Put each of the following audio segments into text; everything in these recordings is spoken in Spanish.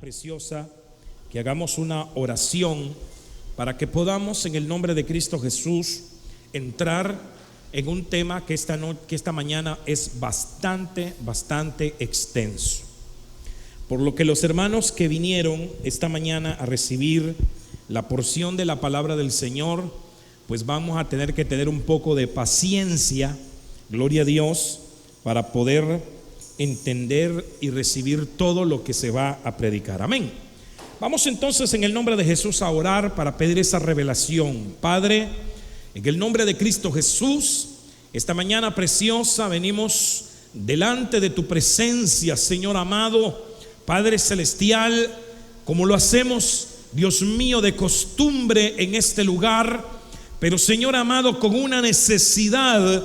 preciosa que hagamos una oración para que podamos en el nombre de Cristo Jesús entrar en un tema que esta mañana es bastante extenso. Por lo que los hermanos que vinieron esta mañana a recibir la porción de la palabra del Señor, pues vamos a tener que tener un poco de paciencia, gloria a Dios, para poder entender y recibir todo lo que se va a predicar. Amén. Vamos entonces en el nombre de Jesús a orar para pedir esa revelación. Padre, en el nombre de Cristo Jesús, esta mañana preciosa venimos delante de tu presencia, Señor amado, Padre celestial, como lo hacemos, Dios mío, de costumbre en este lugar, pero Señor amado, con una necesidad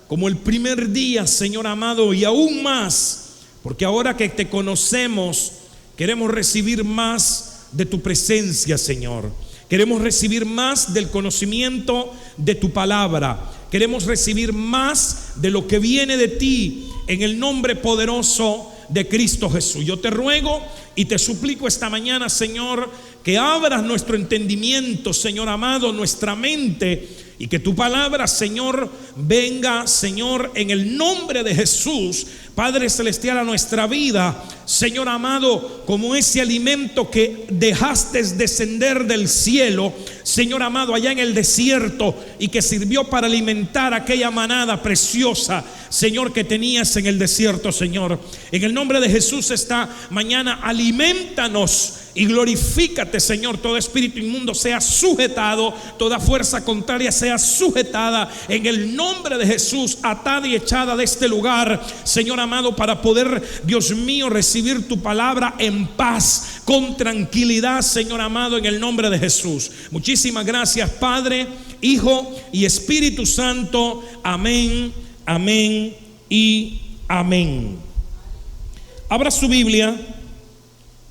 como el primer día, Señor amado, y aún más, porque ahora que te conocemos, queremos recibir más de tu presencia, Señor. Queremos recibir más del conocimiento de tu palabra. Queremos recibir más de lo que viene de ti en el nombre poderoso de Cristo Jesús. Yo te ruego y te suplico esta mañana, Señor, que abras nuestro entendimiento, Señor amado, nuestra mente, y que tu palabra, Señor, venga, Señor, en el nombre de Jesús, Padre celestial, a nuestra vida, Señor amado, como ese alimento que dejaste descender del cielo, Señor amado, allá en el desierto, y que sirvió para alimentar aquella manada preciosa, Señor, que tenías en el desierto, Señor. En el nombre de Jesús esta mañana, alimentanos y glorifícate, Señor. Todo espíritu inmundo sea sujetado, toda fuerza contraria sea sujetada en el nombre de Jesús, atada y echada de este lugar, Señor amado, para poder, Dios mío, recibir tu palabra en paz, con tranquilidad, Señor amado, en el nombre de Jesús. Muchísimas gracias, Padre, Hijo y Espíritu Santo. Amén, amén y amén. Abra su Biblia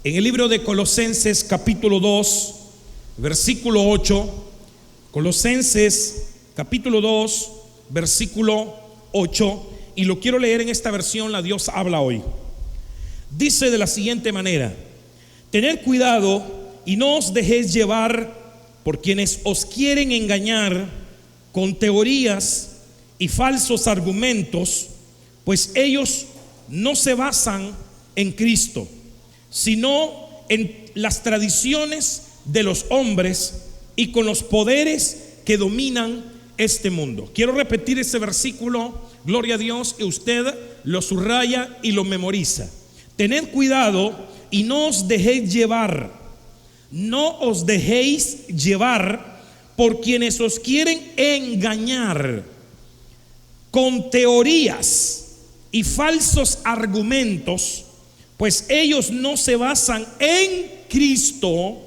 en el libro de Colosenses capítulo 2, versículo 8. Colosenses capítulo 2, versículo 8. Y lo quiero leer en esta versión, la Dios habla hoy. Dice de la siguiente manera: tened cuidado y no os dejéis llevar por quienes os quieren engañar con teorías y falsos argumentos, pues ellos no se basan en Cristo, sino en las tradiciones de los hombres y con los poderes que dominan este mundo. Quiero repetir ese versículo, gloria a Dios, que usted lo subraya y lo memoriza. Tened cuidado y no os dejéis llevar, no os dejéis llevar por quienes os quieren engañar con teorías y falsos argumentos, pues ellos no se basan en Cristo,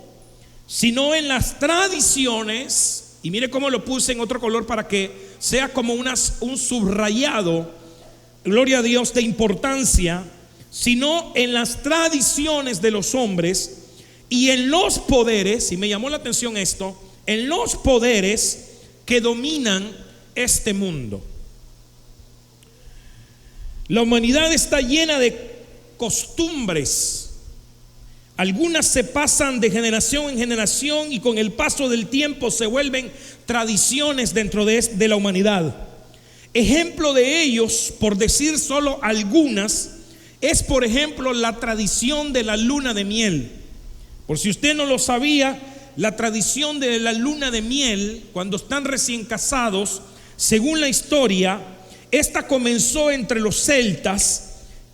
sino en las tradiciones. Y mire cómo lo puse en otro color para que sea como un subrayado, gloria a Dios, de importancia, sino en las tradiciones de los hombres y en los poderes, y me llamó la atención esto, en los poderes que dominan este mundo. La humanidad está llena de costumbres. Algunas se pasan de generación en generación y con el paso del tiempo se vuelven tradiciones dentro de la humanidad. Ejemplo de ellos, por decir solo algunas, es por ejemplo la tradición de la luna de miel. Por si usted no lo sabía, la tradición de la luna de miel, cuando están recién casados, según la historia, esta comenzó entre los celtas,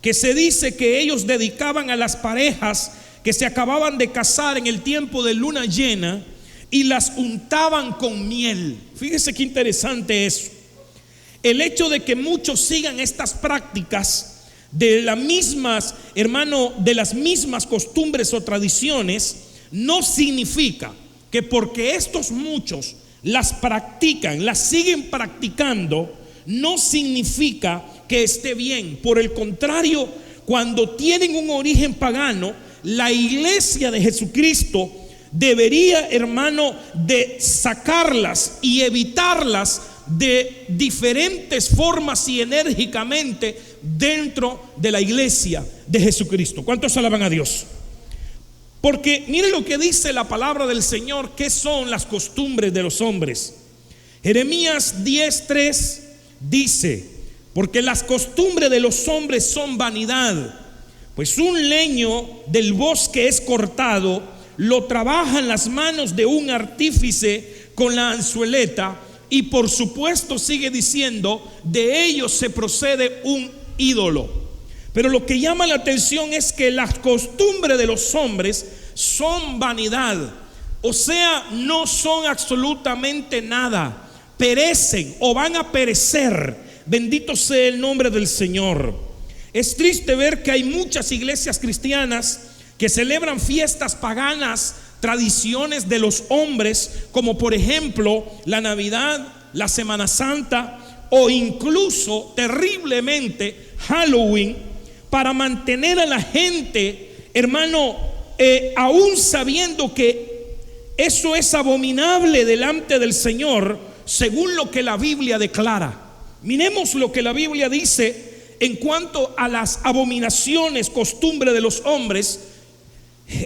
que se dice que ellos dedicaban a las parejas que se acababan de casar en el tiempo de luna llena y las untaban con miel. Fíjese qué interesante eso. El hecho de que muchos sigan estas prácticas de las mismas, hermano, de las mismas costumbres o tradiciones, no significa que porque estos muchos las practican, las siguen practicando, no significa que esté bien. Por el contrario, cuando tienen un origen pagano, la iglesia de Jesucristo debería, hermano, de sacarlas y evitarlas de diferentes formas y enérgicamente dentro de la iglesia de Jesucristo. ¿Cuántos alaban a Dios? Porque mire lo que dice la palabra del Señor, qué son las costumbres de los hombres. Jeremías 10:3 dice: porque las costumbres de los hombres son vanidad, pues un leño del bosque es cortado, lo trabajan las manos de un artífice con la anzueleta, y por supuesto sigue diciendo, de ellos se procede un ídolo. Pero lo que llama la atención es que las costumbres de los hombres son vanidad, o sea, no son absolutamente nada, perecen o van a perecer. Bendito sea el nombre del Señor. Es triste ver que hay muchas iglesias cristianas que celebran fiestas paganas, tradiciones de los hombres, como por ejemplo la Navidad, la Semana Santa o incluso terriblemente Halloween, para mantener a la gente, hermano, aún sabiendo que eso es abominable delante del Señor, según lo que la Biblia declara. Miremos lo que la Biblia dice en cuanto a las abominaciones, costumbre de los hombres.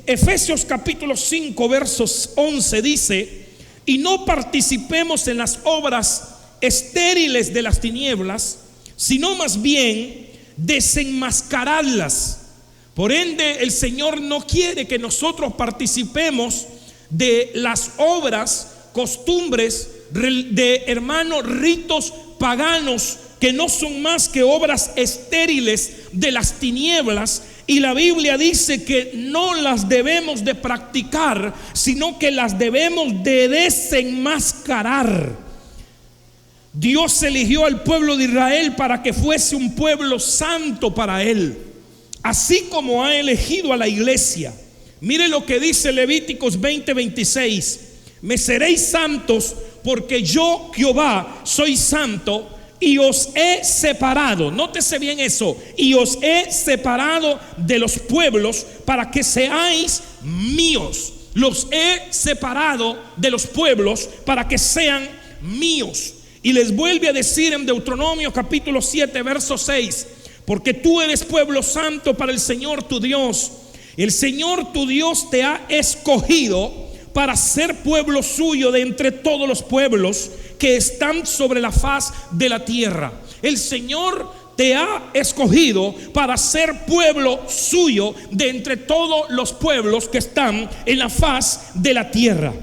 Efesios capítulo 5 versos 11 dice: y no participemos en las obras estériles de las tinieblas, sino más bien desenmascararlas. Por ende, el Señor no quiere que nosotros participemos de las obras, costumbres de, hermanos, ritos paganos que no son más que obras estériles de las tinieblas. Y la Biblia dice que no las debemos de practicar, sino que las debemos de desenmascarar. Dios eligió al pueblo de Israel para que fuese un pueblo santo para Él, así como ha elegido a la iglesia. Mire lo que dice Levíticos 20:26: me seréis santos, porque yo, Jehová, soy santo, y os he separado. Nótese bien eso: y os he separado de los pueblos para que seáis míos. Los he separado de los pueblos para que sean míos. Y les vuelve a decir en Deuteronomio capítulo 7 verso 6: porque tú eres pueblo santo para el Señor tu Dios. El Señor tu Dios te ha escogido para ser pueblo suyo de entre todos los pueblos que están sobre la faz de la tierra. El Señor te ha escogido para ser pueblo suyo de entre todos los pueblos que están en la faz de la tierra.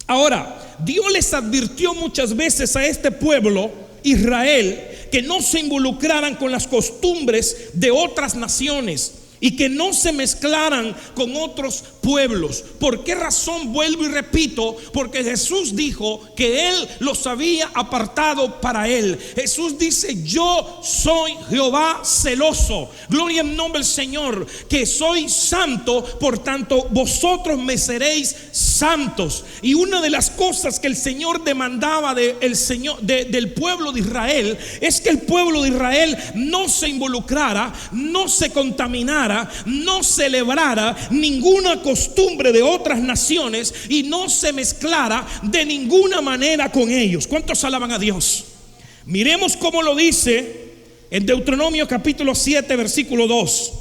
Ahora, Dios les advirtió muchas veces a este pueblo, Israel, que no se involucraran con las costumbres de otras naciones y que no se mezclaran con otros pueblos. ¿Por qué razón? Vuelvo y repito: porque Jesús dijo que Él los había apartado para Él. Jesús dice: yo soy Jehová celoso, gloria en nombre del Señor, que soy santo, por tanto vosotros me seréis santos. Y una de las cosas que el Señor demandaba del pueblo de Israel es que el pueblo de Israel no se involucrara, no se contaminara, no celebrara ninguna costumbre de otras naciones y no se mezclara de ninguna manera con ellos. ¿Cuántos alaban a Dios? Miremos cómo lo dice en Deuteronomio capítulo 7 versículo 2: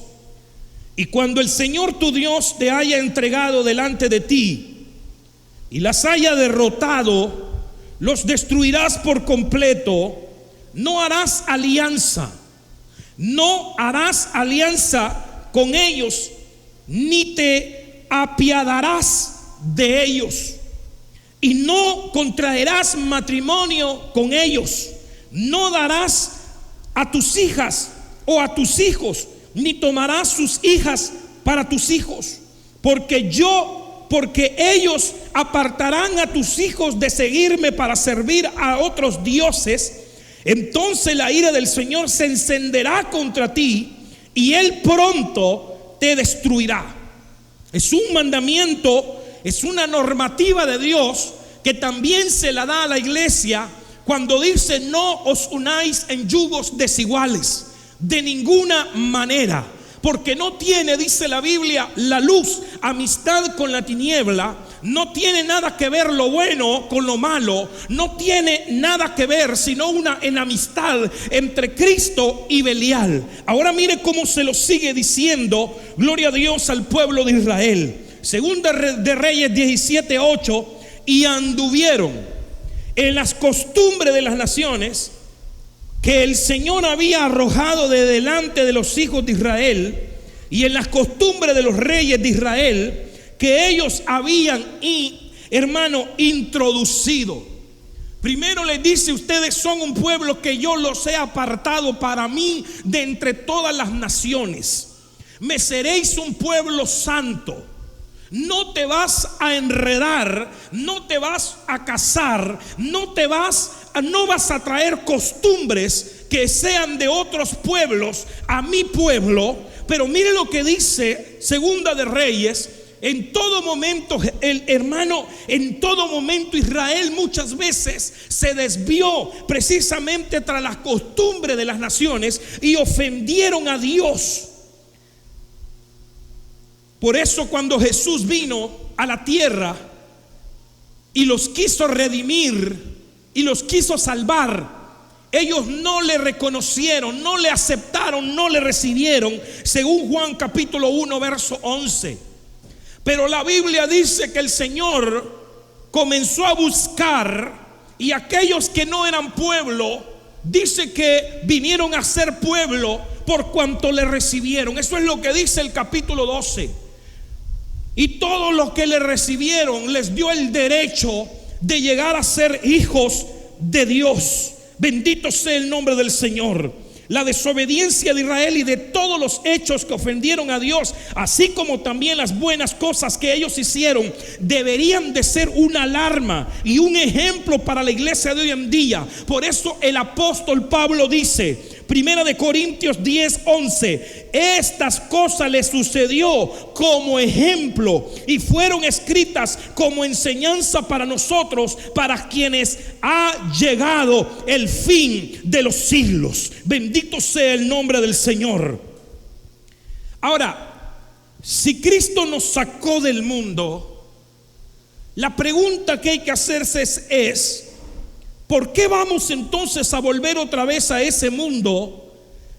y cuando el Señor tu Dios te haya entregado delante de ti y las haya derrotado, los destruirás por completo. No harás alianza con ellos, ni te apiadarás de ellos, y no contraerás matrimonio con ellos. No darás a tus hijas o a tus hijos, ni tomarás sus hijas para tus hijos, porque ellos apartarán a tus hijos de seguirme para servir a otros dioses. Entonces la ira del Señor se encenderá contra ti y Él pronto te destruirá. Es un mandamiento, es una normativa de Dios que también se la da a la iglesia cuando dice: no os unáis en yugos desiguales, de ninguna manera. Porque no tiene, dice la Biblia, la luz amistad con la tiniebla. No tiene nada que ver lo bueno con lo malo. No tiene nada que ver sino una enemistad entre Cristo y Belial. Ahora mire cómo se lo sigue diciendo, gloria a Dios, al pueblo de Israel. Segunda de Reyes 17:8, y anduvieron en las costumbres de las naciones que el Señor había arrojado de delante de los hijos de Israel, y en las costumbres de los reyes de Israel que ellos habían, introducido. Primero les dice: ustedes son un pueblo que yo los he apartado para mí de entre todas las naciones. Me seréis un pueblo santo. No te vas a enredar, no te vas a casar, no vas a traer costumbres que sean de otros pueblos a mi pueblo. Pero mire lo que dice Segunda de Reyes. En todo momento, en todo momento Israel muchas veces se desvió precisamente tras las costumbres de las naciones y ofendieron a Dios. Por eso cuando Jesús vino a la tierra y los quiso redimir y los quiso salvar, ellos no le reconocieron, no le aceptaron, no le recibieron, según Juan capítulo 1 verso 11. Pero la Biblia dice que el Señor comenzó a buscar, y aquellos que no eran pueblo, dice que vinieron a ser pueblo por cuanto le recibieron. Eso es lo que dice el capítulo 12. Y todos los que le recibieron les dio el derecho de llegar a ser hijos de Dios. Bendito sea el nombre del Señor. La desobediencia de Israel y de todos los hechos que ofendieron a Dios, así como también las buenas cosas que ellos hicieron, deberían de ser una alarma y un ejemplo para la iglesia de hoy en día. Por eso el apóstol Pablo dice, Primera de Corintios 10:11, estas cosas le sucedió como ejemplo y fueron escritas como enseñanza para nosotros, para quienes ha llegado el fin de los siglos. Bendito sea el nombre del Señor. Ahora, si Cristo nos sacó del mundo, la pregunta que hay que hacerse es: ¿por qué vamos entonces a volver otra vez a ese mundo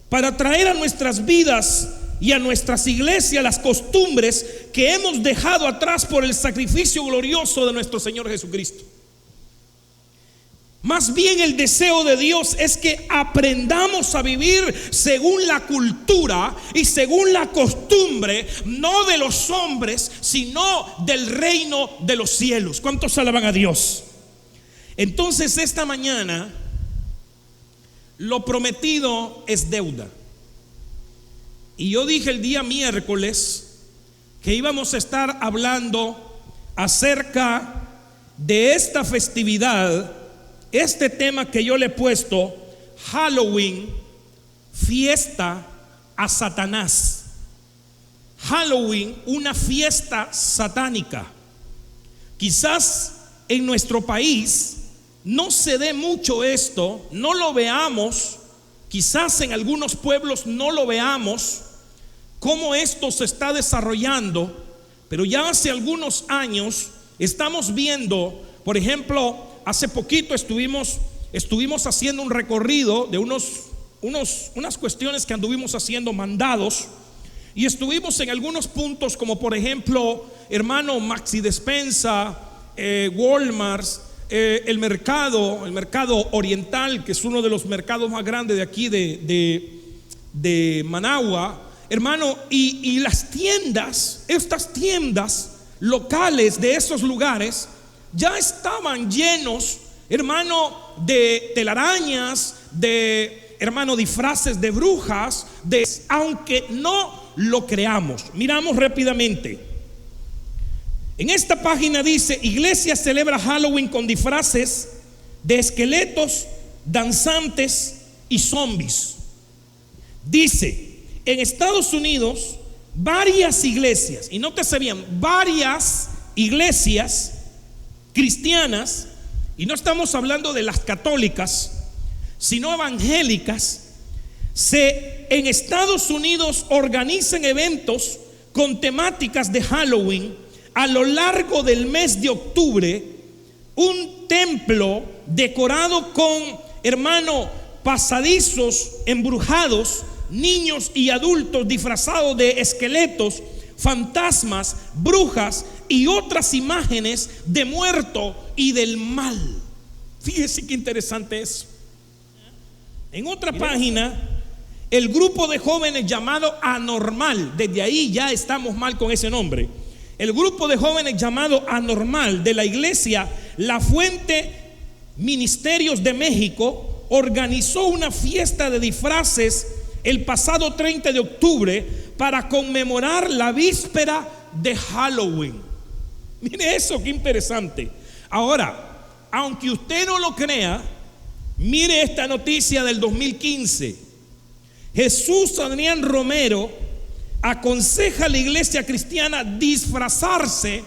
para traer a nuestras vidas y a nuestras iglesias las costumbres que hemos dejado atrás por el sacrificio glorioso de nuestro Señor Jesucristo? Más bien el deseo de Dios es que aprendamos a vivir según la cultura y según la costumbre, no de los hombres, sino del reino de los cielos. ¿Cuántos alaban a Dios? Entonces esta mañana, lo prometido es deuda. Y yo dije el día miércoles que íbamos a estar hablando acerca de esta festividad, este tema que yo le he puesto: Halloween, fiesta a Satanás. Halloween, una fiesta satánica. Quizás en nuestro país no se dé mucho esto, no lo veamos, quizás en algunos pueblos no lo veamos, cómo esto se está desarrollando, pero ya hace algunos años estamos viendo, por ejemplo, hace poquito estuvimos haciendo un recorrido de unas cuestiones que anduvimos haciendo, mandados, y estuvimos en algunos puntos como por ejemplo, hermano, Maxi Despensa, Walmart, el mercado oriental, que es uno de los mercados más grandes de aquí de Managua, hermano, y las tiendas, estas tiendas locales de esos lugares ya estaban llenos, hermano, de telarañas, de, hermano, disfraces de brujas, aunque no lo creamos. Miramos rápidamente. En esta página dice: Iglesia celebra Halloween con disfraces de esqueletos, danzantes y zombies. Dice, en Estados Unidos, varias iglesias, y nótese bien, varias iglesias cristianas, y no estamos hablando de las católicas, sino evangélicas, en Estados Unidos organizan eventos con temáticas de Halloween. A lo largo del mes de octubre, un templo decorado con, hermano, pasadizos embrujados, niños y adultos disfrazados de esqueletos fantasmas, brujas y otras imágenes de muerto y del mal. Fíjese qué interesante es. En otra página, el grupo de jóvenes llamado Anormal, desde ahí ya estamos mal con ese nombre. El grupo de jóvenes llamado Anormal de la iglesia La Fuente Ministerios de México organizó una fiesta de disfraces el pasado 30 de octubre para conmemorar la víspera de Halloween. Mire eso, qué interesante. Ahora, aunque usted no lo crea, mire esta noticia del 2015. Jesús Adrián Romero aconseja a la iglesia cristiana disfrazarse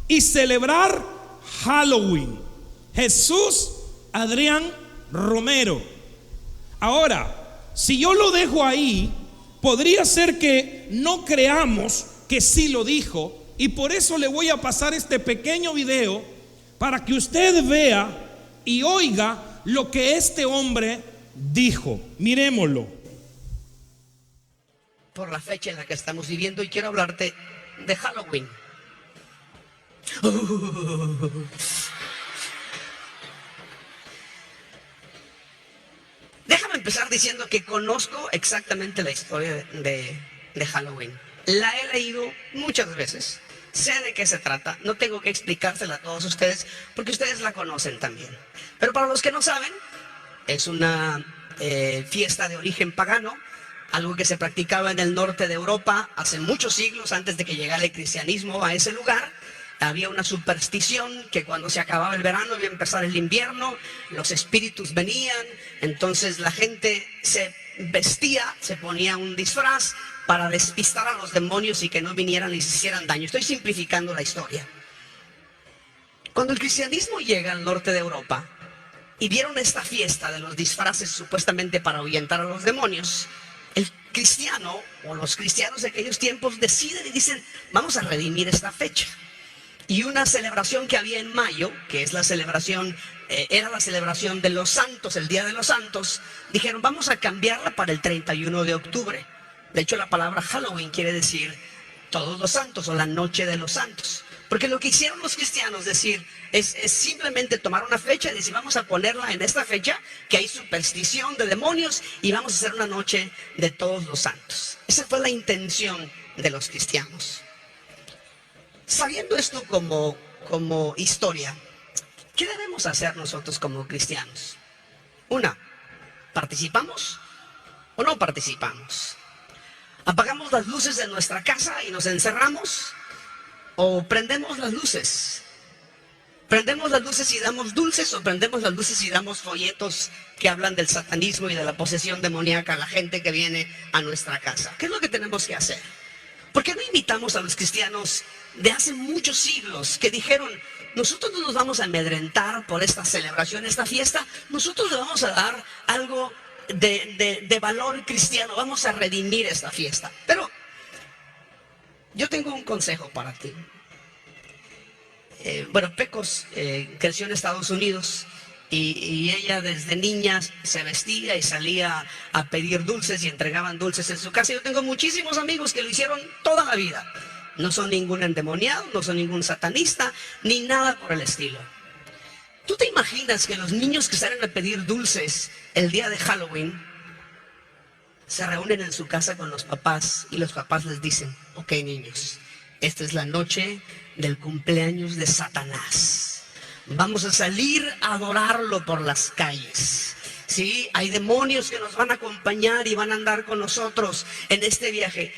y celebrar Halloween. Jesús Adrián Romero. Ahora, si yo lo dejo ahí, podría ser que no creamos que sí lo dijo, y por eso le voy a pasar este pequeño video para que usted vea y oiga lo que este hombre dijo. Miremoslo. Por la fecha en la que estamos viviendo, y quiero hablarte de Halloween. Déjame empezar diciendo que conozco exactamente la historia de Halloween. La he leído muchas veces. Sé de qué se trata. No tengo que explicársela a todos ustedes porque ustedes la conocen también. Pero para los que no saben, es una fiesta de origen pagano, algo que se practicaba en el norte de Europa hace muchos siglos antes de que llegara el cristianismo a ese lugar. Había una superstición que cuando se acababa el verano iba a empezar el invierno, los espíritus venían, entonces la gente se vestía, se ponía un disfraz para despistar a los demonios y que no vinieran y se hicieran daño. Estoy simplificando la historia. Cuando el cristianismo llega al norte de Europa y vieron esta fiesta de los disfraces supuestamente para ahuyentar a los demonios, el cristiano o los cristianos de aquellos tiempos deciden y dicen: vamos a redimir esta fecha. Y una celebración que había en mayo, que es la celebración, era la celebración de los santos, el Día de los Santos, dijeron: vamos a cambiarla para el 31 de octubre. De hecho, la palabra Halloween quiere decir todos los santos o la noche de los santos. Porque lo que hicieron los cristianos es simplemente tomar una fecha y decir: vamos a ponerla en esta fecha, que hay superstición de demonios, y vamos a hacer una noche de todos los santos. Esa fue la intención de los cristianos. Sabiendo esto como historia, ¿qué debemos hacer nosotros como cristianos? Una, ¿participamos o no participamos? ¿Apagamos las luces de nuestra casa y nos encerramos? ¿O prendemos las luces? ¿Prendemos las luces y damos dulces, o prendemos las luces y damos folletos que hablan del satanismo y de la posesión demoníaca a la gente que viene a nuestra casa? ¿Qué es lo que tenemos que hacer? ¿Por qué no invitamos a los cristianos de hace muchos siglos que dijeron: nosotros no nos vamos a amedrentar por esta celebración, esta fiesta, nosotros le vamos a dar algo de valor cristiano, vamos a redimir esta fiesta? Pero yo tengo un consejo para ti. Pecos creció en Estados Unidos y ella desde niña se vestía y salía a pedir dulces y entregaban dulces en su casa. Yo tengo muchísimos amigos que lo hicieron toda la vida. No son ningún endemoniado, no son ningún satanista, ni nada por el estilo. ¿Tú te imaginas que los niños que salen a pedir dulces el día de Halloween se reúnen en su casa con los papás y los papás les dicen: ok, niños, esta es la noche del cumpleaños de Satanás, vamos a salir a adorarlo por las calles? Sí, hay demonios que nos van a acompañar y van a andar con nosotros en este viaje.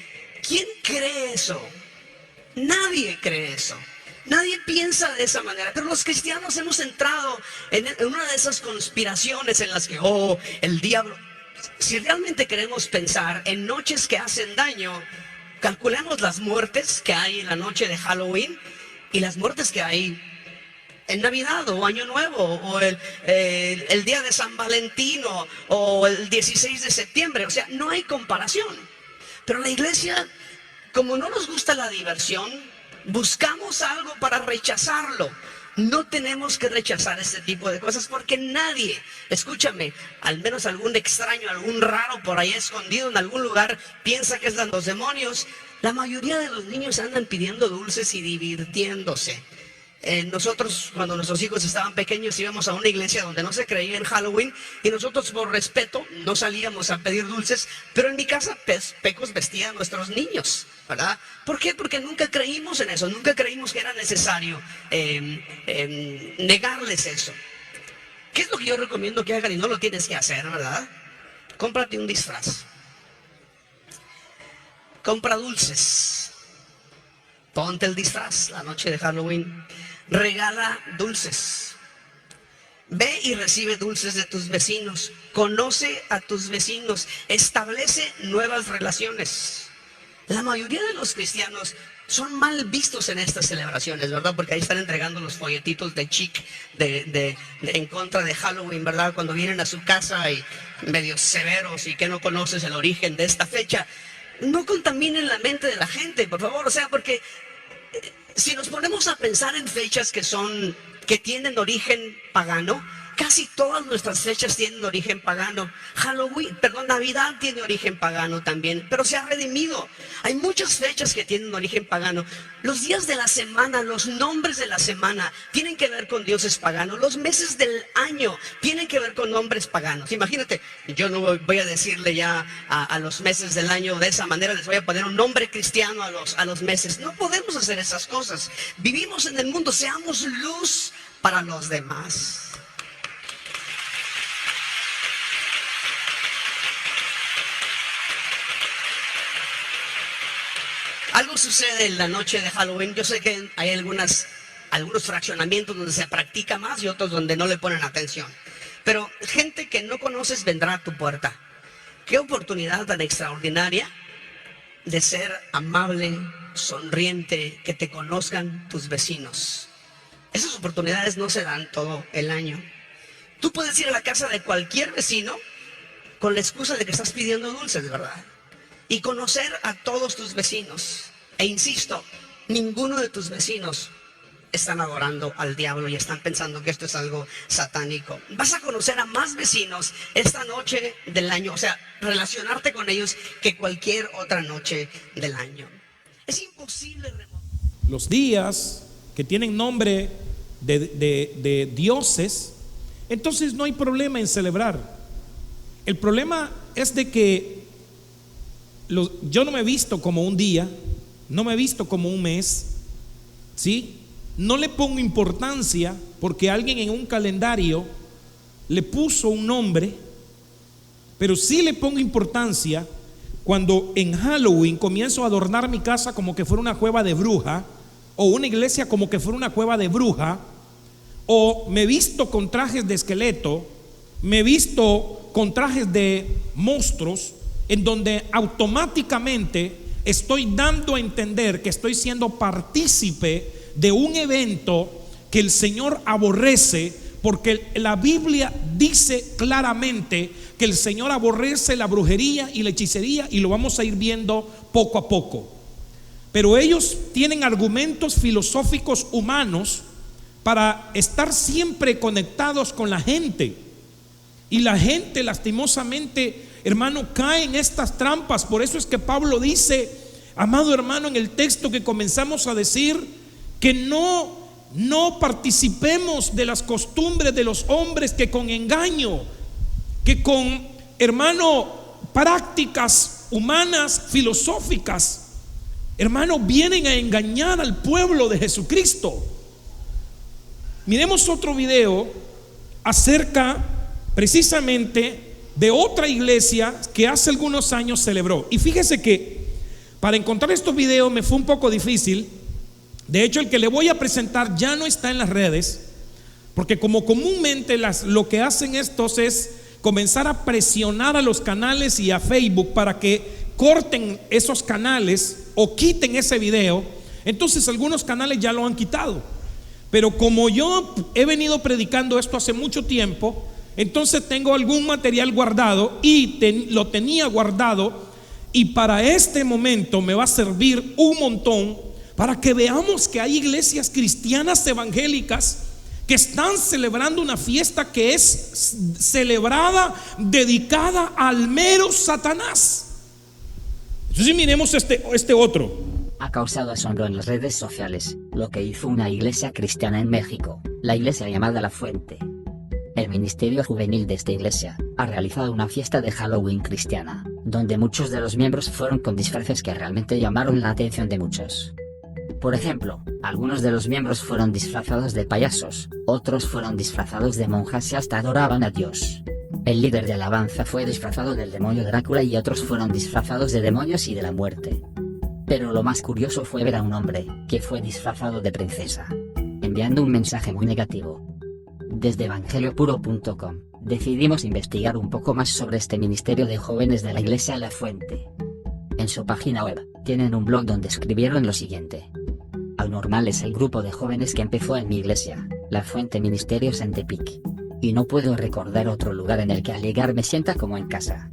¿Quién cree eso? Nadie cree eso. Nadie piensa de esa manera. Pero los cristianos hemos entrado en una de esas conspiraciones en las que, el diablo. Si realmente queremos pensar en noches que hacen daño, calculemos las muertes que hay en la noche de Halloween y las muertes que hay en Navidad o Año Nuevo o el día de San Valentín o el 16 de septiembre. O sea, no hay comparación. Pero la iglesia, como no nos gusta la diversión, buscamos algo para rechazarlo. No tenemos que rechazar ese tipo de cosas porque nadie, escúchame, al menos algún extraño, algún raro por ahí escondido en algún lugar, piensa que es de los demonios. La mayoría de los niños andan pidiendo dulces y divirtiéndose. Nosotros, cuando nuestros hijos estaban pequeños, íbamos a una iglesia donde no se creía en Halloween, y nosotros, por respeto, no salíamos a pedir dulces, pero en mi casa Pecos vestía a nuestros niños, ¿verdad? ¿Por qué? Porque nunca creímos en eso, nunca creímos que era necesario negarles eso. ¿Qué es lo que yo recomiendo que hagan? Y no lo tienes que hacer, ¿verdad? Cómprate un disfraz. Compra dulces. Ponte el disfraz la noche de Halloween. Regala dulces. Ve y recibe dulces de tus vecinos. Conoce a tus vecinos. Establece nuevas relaciones. La mayoría de los cristianos son mal vistos en estas celebraciones, ¿verdad? Porque ahí están entregando los folletitos de chic en contra de Halloween, ¿verdad? Cuando vienen a su casa y medio severos y que no conoces el origen de esta fecha. No contaminen la mente de la gente, por favor. O sea, porque si nos ponemos a pensar en fechas que tienen origen pagano, casi todas nuestras fechas tienen origen pagano. Navidad tiene origen pagano también, pero se ha redimido. Hay muchas fechas que tienen origen pagano. Los días de la semana, los nombres de la semana tienen que ver con dioses paganos. Los meses del año tienen que ver con nombres paganos. Imagínate, yo no voy a decirle ya a los meses del año de esa manera, les voy a poner un nombre cristiano a los meses. No podemos hacer esas cosas. Vivimos en el mundo, seamos luz para los demás. Algo sucede en la noche de Halloween. Yo sé que hay algunos fraccionamientos donde se practica más y otros donde no le ponen atención. Pero gente que no conoces vendrá a tu puerta. Qué oportunidad tan extraordinaria de ser amable, sonriente, que te conozcan tus vecinos. Esas oportunidades no se dan todo el año. Tú puedes ir a la casa de cualquier vecino con la excusa de que estás pidiendo dulces, ¿verdad? Y conocer a todos tus vecinos. E insisto, ninguno de tus vecinos están adorando al diablo y están pensando que esto es algo satánico. Vas a conocer a más vecinos esta noche del año, o sea, relacionarte con ellos que cualquier otra noche del año. Es imposible remontar los días que tienen nombre de dioses, entonces no hay problema en celebrar. El problema es de que yo no me he visto como un día, no me he visto como un mes, ¿sí? No le pongo importancia porque alguien en un calendario le puso un nombre, pero sí le pongo importancia cuando en Halloween comienzo a adornar mi casa como que fuera una cueva de bruja, o una iglesia como que fuera una cueva de bruja, o me visto con trajes de esqueleto, me visto con trajes de monstruos, en donde automáticamente estoy dando a entender que estoy siendo partícipe de un evento que el Señor aborrece, porque la Biblia dice claramente que el Señor aborrece la brujería y la hechicería, y lo vamos a ir viendo poco a poco. Pero ellos tienen argumentos filosóficos humanos para estar siempre conectados con la gente, y la gente lastimosamente, hermano, cae en estas trampas. Por eso es que Pablo dice, amado hermano, en el texto que comenzamos a decir, que no participemos de las costumbres de los hombres que con engaño, que con, hermano, prácticas humanas, filosóficas, hermano, vienen a engañar al pueblo de Jesucristo. Miremos otro video acerca precisamente de otra iglesia que hace algunos años celebró. Y fíjese que para encontrar estos videos me fue un poco difícil. De hecho, el que le voy a presentar ya no está en las redes, porque como comúnmente lo que hacen estos es comenzar a presionar a los canales y a Facebook para que corten esos canales o quiten ese video. Entonces algunos canales ya lo han quitado. Pero como yo he venido predicando esto hace mucho tiempo, entonces tengo algún material guardado y lo tenía guardado, y para este momento me va a servir un montón para que veamos que hay iglesias cristianas evangélicas que están celebrando una fiesta que es celebrada, dedicada al mero Satanás. Entonces miremos este otro. Ha causado asombro en las redes sociales, lo que hizo una iglesia cristiana en México, la iglesia llamada La Fuente. El ministerio juvenil de esta iglesia ha realizado una fiesta de Halloween cristiana, donde muchos de los miembros fueron con disfraces que realmente llamaron la atención de muchos. Por ejemplo, algunos de los miembros fueron disfrazados de payasos, otros fueron disfrazados de monjas y hasta adoraban a Dios. El líder de alabanza fue disfrazado del demonio Drácula y otros fueron disfrazados de demonios y de la muerte. Pero lo más curioso fue ver a un hombre, que fue disfrazado de princesa, enviando un mensaje muy negativo. Desde evangeliopuro.com, decidimos investigar un poco más sobre este ministerio de jóvenes de la iglesia La Fuente. En su página web, tienen un blog donde escribieron lo siguiente. Anormal es el grupo de jóvenes que empezó en mi iglesia, La Fuente Ministerios en Tepic. Y no puedo recordar otro lugar en el que al llegar me sienta como en casa.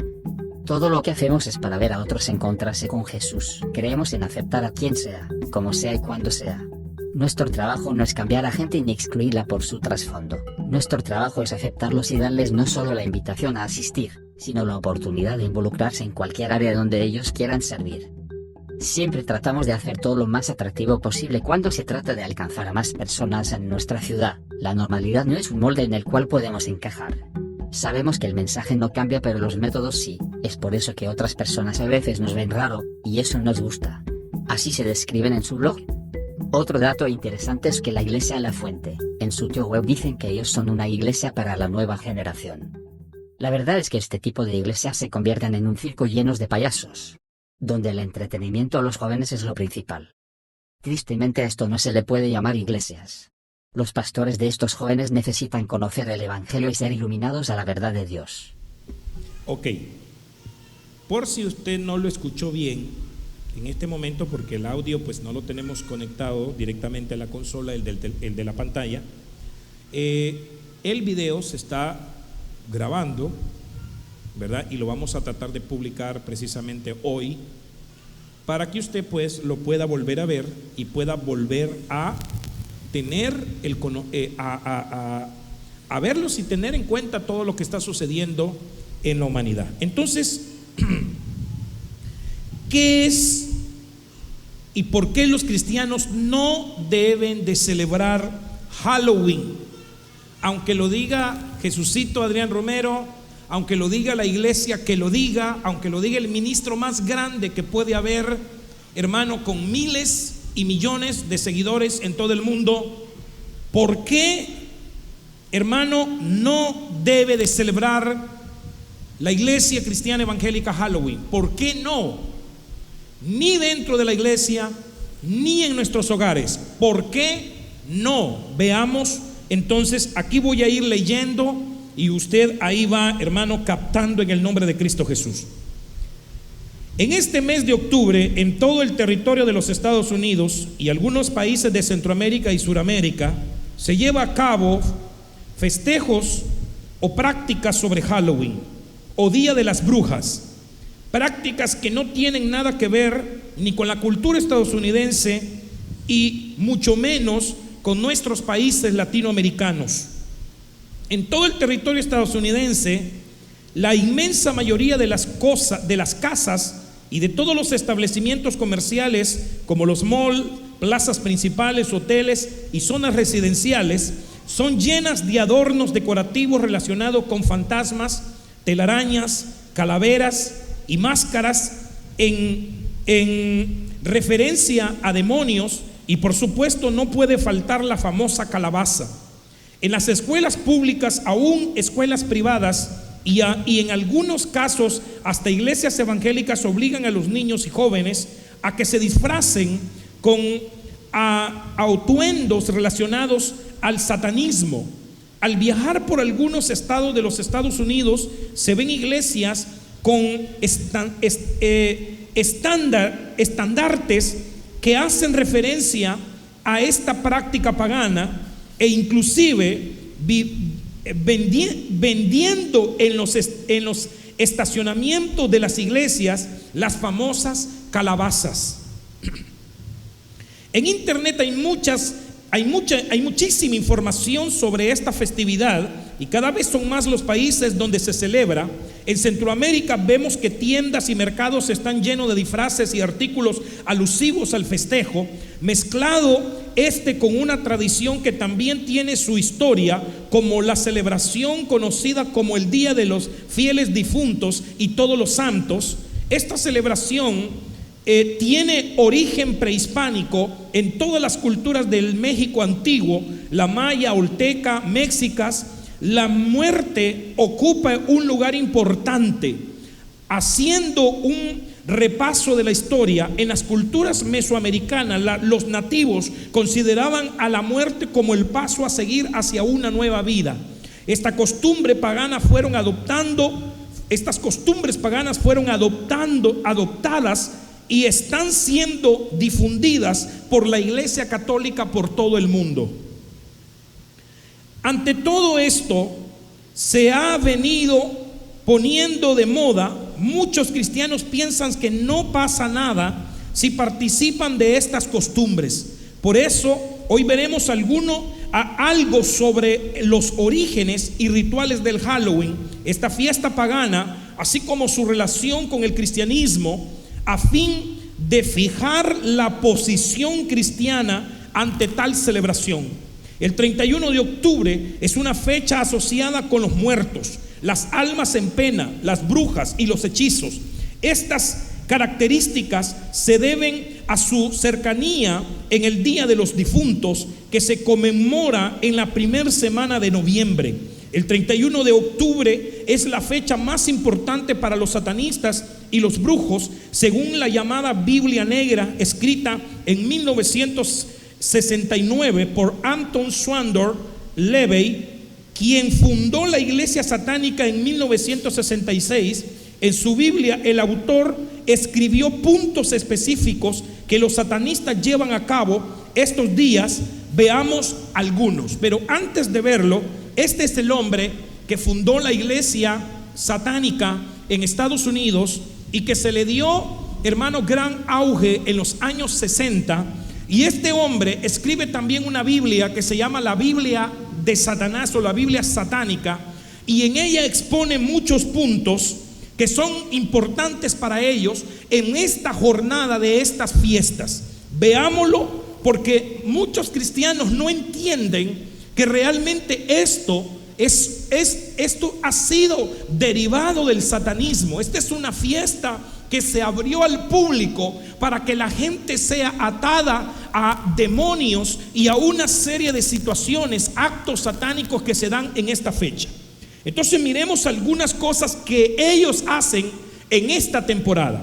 Todo lo que hacemos es para ver a otros encontrarse con Jesús. Creemos en aceptar a quien sea, como sea y cuando sea. Nuestro trabajo no es cambiar a gente ni excluirla por su trasfondo. Nuestro trabajo es aceptarlos y darles no solo la invitación a asistir, sino la oportunidad de involucrarse en cualquier área donde ellos quieran servir. Siempre tratamos de hacer todo lo más atractivo posible cuando se trata de alcanzar a más personas en nuestra ciudad. La normalidad no es un molde en el cual podemos encajar. Sabemos que el mensaje no cambia, pero los métodos sí. Es por eso que otras personas a veces nos ven raro, y eso nos gusta. Así se describen en su blog. Otro dato interesante es que la iglesia La Fuente, en su sitio web dicen que ellos son una iglesia para la nueva generación. La verdad es que este tipo de iglesias se convierten en un circo llenos de payasos, donde el entretenimiento a los jóvenes es lo principal. Tristemente a esto no se le puede llamar iglesias. Los pastores de estos jóvenes necesitan conocer el Evangelio y ser iluminados a la verdad de Dios. Ok, por si usted no lo escuchó bien en este momento, porque el audio pues no lo tenemos conectado directamente a la consola, el de la pantalla, el video se está grabando, ¿verdad? Y lo vamos a tratar de publicar precisamente hoy, para que usted pues lo pueda volver a ver y pueda volver a tener a verlos y tener en cuenta todo lo que está sucediendo en la humanidad. Entonces, ¿qué es y por qué los cristianos no deben de celebrar Halloween? Aunque lo diga Jesucito Adrián Romero, aunque lo diga la iglesia que lo diga, aunque lo diga el ministro más grande que puede haber, hermano, con miles y millones de seguidores en todo el mundo, ¿por qué, hermano, no debe de celebrar la iglesia cristiana evangélica Halloween? ¿Por qué no? Ni dentro de la iglesia, ni en nuestros hogares. ¿Por qué no? Veamos, entonces, aquí voy a ir leyendo y usted ahí va, hermano, captando en el nombre de Cristo Jesús. En este mes de octubre, en todo el territorio de los Estados Unidos y algunos países de Centroamérica y Suramérica, se lleva a cabo festejos o prácticas sobre Halloween o Día de las Brujas, prácticas que no tienen nada que ver ni con la cultura estadounidense y mucho menos con nuestros países latinoamericanos. En todo el territorio estadounidense, la inmensa mayoría de las casas y de todos los establecimientos comerciales, como los malls, plazas principales, hoteles y zonas residenciales, son llenas de adornos decorativos relacionados con fantasmas, telarañas, calaveras y máscaras en referencia a demonios, y por supuesto no puede faltar la famosa calabaza. En las escuelas públicas, aún escuelas privadas y en algunos casos hasta iglesias evangélicas obligan a los niños y jóvenes a que se disfracen con atuendos relacionados al satanismo. Al viajar por algunos estados de los Estados Unidos, se ven iglesias con estandartes que hacen referencia a esta práctica pagana, e inclusive vendiendo en los estacionamientos de las iglesias las famosas calabazas. En internet hay muchísima información sobre esta festividad, y cada vez son más los países donde se celebra. En Centroamérica vemos que tiendas y mercados están llenos de disfraces y artículos alusivos al festejo, mezclado con una tradición que también tiene su historia, como la celebración conocida como el Día de los Fieles Difuntos y Todos los Santos. Esta celebración tiene origen prehispánico en todas las culturas del México antiguo, la maya, olteca, mexicas. La muerte ocupa un lugar importante. Haciendo un repaso de la historia, en las culturas mesoamericanas, los nativos consideraban a la muerte como el paso a seguir hacia una nueva vida. Estas costumbres paganas fueron adoptadas y están siendo difundidas por la Iglesia Católica por todo el mundo. Ante todo esto, se ha venido poniendo de moda. Muchos cristianos piensan que no pasa nada si participan de estas costumbres. Por eso, hoy veremos algo sobre los orígenes y rituales del Halloween, esta fiesta pagana, así como su relación con el cristianismo, a fin de fijar la posición cristiana ante tal celebración. El 31 de octubre es una fecha asociada con los muertos, las almas en pena, las brujas y los hechizos. Estas características se deben a su cercanía en el Día de los Difuntos, que se conmemora en la primera semana de noviembre. El 31 de octubre es la fecha más importante para los satanistas y los brujos, según la llamada Biblia Negra, escrita en 1969 por Anton Swandor Levey, quien fundó la iglesia satánica en 1966. En su Biblia, el autor escribió puntos específicos que los satanistas llevan a cabo estos días. Veamos algunos, pero antes de verlo, este es el hombre que fundó la iglesia satánica en Estados Unidos y que se le dio, hermano, gran auge en los años 60. Y este hombre escribe también una Biblia que se llama la Biblia de Satanás o la Biblia satánica, y en ella expone muchos puntos que son importantes para ellos en esta jornada de estas fiestas. Veámoslo, porque muchos cristianos no entienden que realmente esto ha sido derivado del satanismo. Esta es una fiesta que se abrió al público para que la gente sea atada a demonios y a una serie de situaciones, actos satánicos que se dan en esta fecha. Entonces miremos algunas cosas que ellos hacen en esta temporada.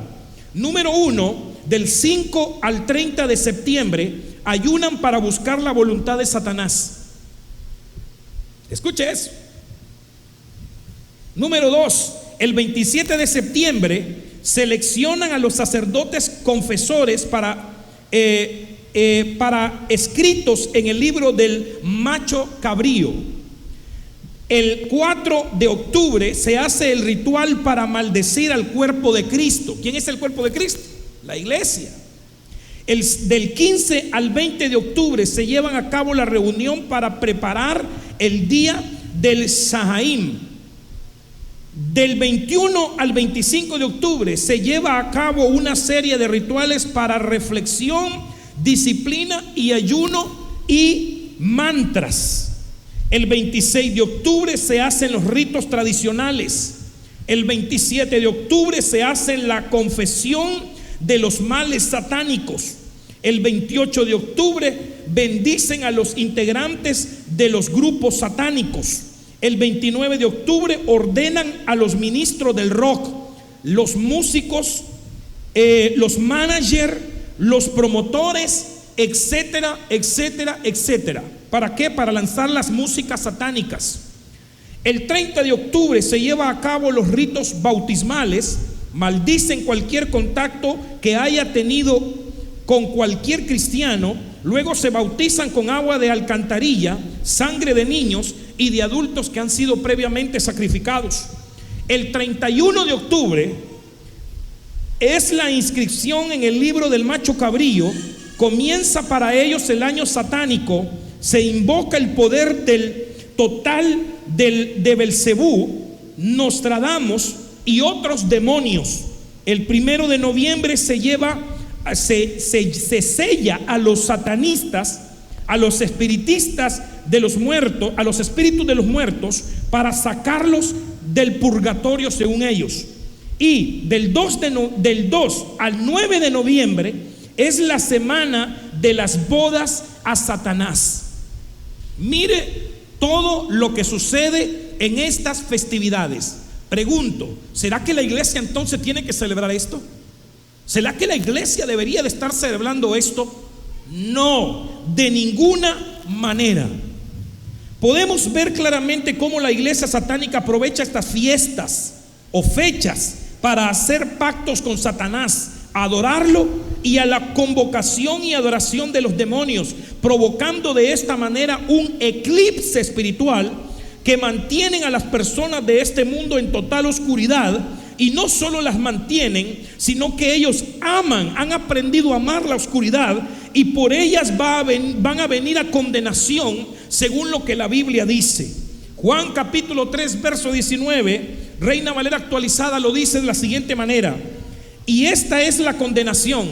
Número 1, del 5 al 30 de septiembre, ayunan para buscar la voluntad de Satanás. Escuche eso. Número 2, el 27 de septiembre seleccionan a los sacerdotes confesores para escritos en el libro del macho cabrío. El 4 de octubre se hace el ritual para maldecir al cuerpo de Cristo. ¿Quién es el cuerpo de Cristo? La iglesia. Del 15 al 20 de octubre se llevan a cabo la reunión para preparar el día del Sahaim. Del 21 al 25 de octubre se lleva a cabo una serie de rituales para reflexión, disciplina y ayuno y mantras. El 26 de octubre se hacen los ritos tradicionales. El 27 de octubre se hace la confesión de los males satánicos. El 28 de octubre bendicen a los integrantes de los grupos satánicos. El 29 de octubre ordenan a los ministros del rock, los músicos, los managers, los promotores, etcétera, etcétera, etcétera. ¿Para qué? Para lanzar las músicas satánicas. El 30 de octubre se lleva a cabo los ritos bautismales. Maldicen cualquier contacto que haya tenido con cualquier cristiano. Luego se bautizan con agua de alcantarilla, sangre de niños y de adultos que han sido previamente sacrificados. El 31 de octubre es la inscripción en el libro del macho cabrío. Comienza para ellos el año satánico. Se invoca el poder del total de Belcebú, Nostradamus y otros demonios. El 1 de noviembre se sella a los satanistas, a los espiritistas de los muertos, a los espíritus de los muertos, para sacarlos del purgatorio según ellos. Y del 2 al 9 de noviembre es la semana de las bodas a Satanás. Mire todo lo que sucede en estas festividades. Pregunto, ¿será que la iglesia entonces tiene que celebrar esto? ¿Será que la iglesia debería de estar celebrando esto? No, de ninguna manera. Podemos ver claramente cómo la iglesia satánica aprovecha estas fiestas o fechas para hacer pactos con Satanás, a adorarlo y a la convocación y adoración de los demonios, provocando de esta manera un eclipse espiritual que mantienen a las personas de este mundo en total oscuridad. Y no solo las mantienen, sino que ellos han aprendido a amar la oscuridad, y por ellas van a venir a condenación, según lo que la Biblia dice. Juan capítulo 3 verso 19, Reina Valera actualizada, lo dice de la siguiente manera: y esta es la condenación,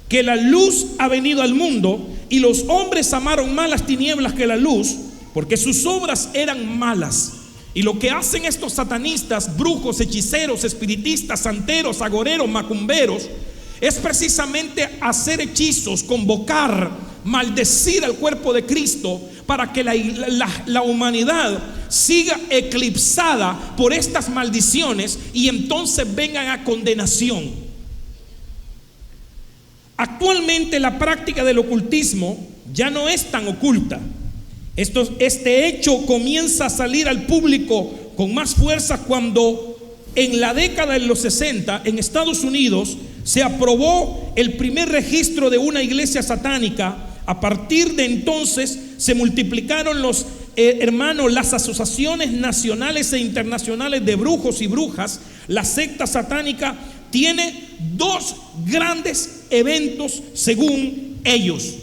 que la luz ha venido al mundo, y los hombres amaron más las tinieblas que la luz, porque sus obras eran malas. Y lo que hacen estos satanistas, brujos, hechiceros, espiritistas, santeros, agoreros, macumberos, es precisamente hacer hechizos, convocar, maldecir al cuerpo de Cristo, para que la humanidad siga eclipsada por estas maldiciones y entonces vengan a condenación. Actualmente la práctica del ocultismo ya no es tan oculta. Este hecho comienza a salir al público con más fuerza cuando en la década de los 60 en Estados Unidos se aprobó el primer registro de una iglesia satánica. A partir de entonces se multiplicaron las asociaciones nacionales e internacionales de brujos y brujas. La secta satánica tiene dos grandes eventos según ellos.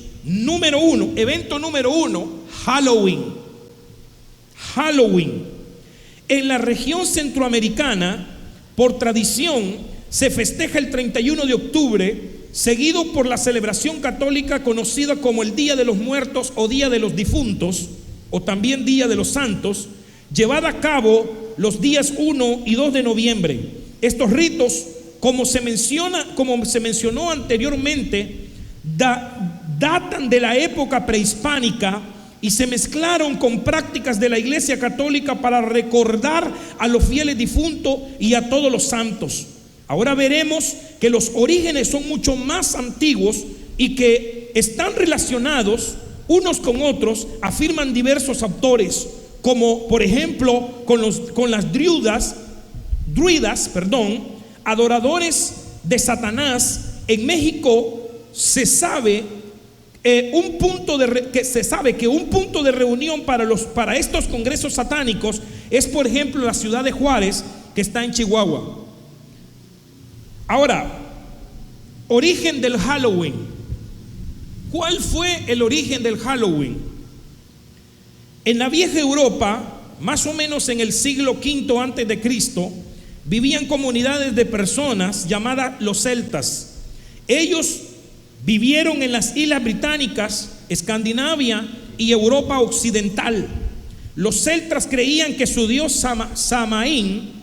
Evento número uno, Halloween. En la región centroamericana, por tradición, se festeja el 31 de octubre, seguido por la celebración católica conocida como el Día de los Muertos o Día de los Difuntos, o también Día de los Santos, llevada a cabo los días 1 y 2 de noviembre. Estos ritos, como se mencionó anteriormente, datan de la época prehispánica y se mezclaron con prácticas de la Iglesia Católica para recordar a los fieles difuntos y a todos los santos. Ahora veremos que los orígenes son mucho más antiguos y que están relacionados unos con otros, afirman diversos autores, como por ejemplo con las druidas, adoradores de Satanás. En México se sabe que un punto de reunión para estos congresos satánicos es, por ejemplo, la ciudad de Juárez, que está en Chihuahua. Ahora, origen del Halloween. ¿Cuál fue el origen del Halloween? En la vieja Europa, más o menos en el siglo V antes de Cristo, vivían comunidades de personas llamadas los celtas. Ellos vivieron en las islas británicas, Escandinavia y Europa occidental. Los celtas creían que su dios Samaín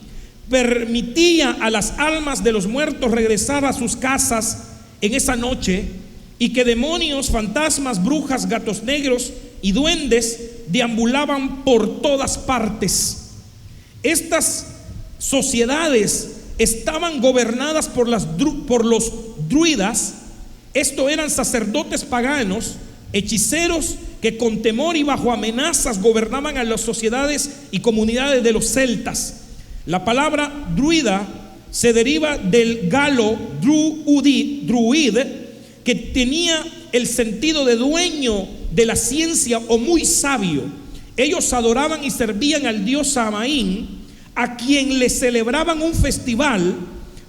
permitía a las almas de los muertos regresar a sus casas en esa noche, y que demonios, fantasmas, brujas, gatos negros y duendes deambulaban por todas partes. Estas sociedades estaban gobernadas por los druidas. Estos eran sacerdotes paganos, hechiceros que con temor y bajo amenazas gobernaban a las sociedades y comunidades de los celtas. La palabra druida se deriva del galo druid, que tenía el sentido de dueño de la ciencia o muy sabio. Ellos adoraban y servían al dios Samaín, a quien le celebraban un festival,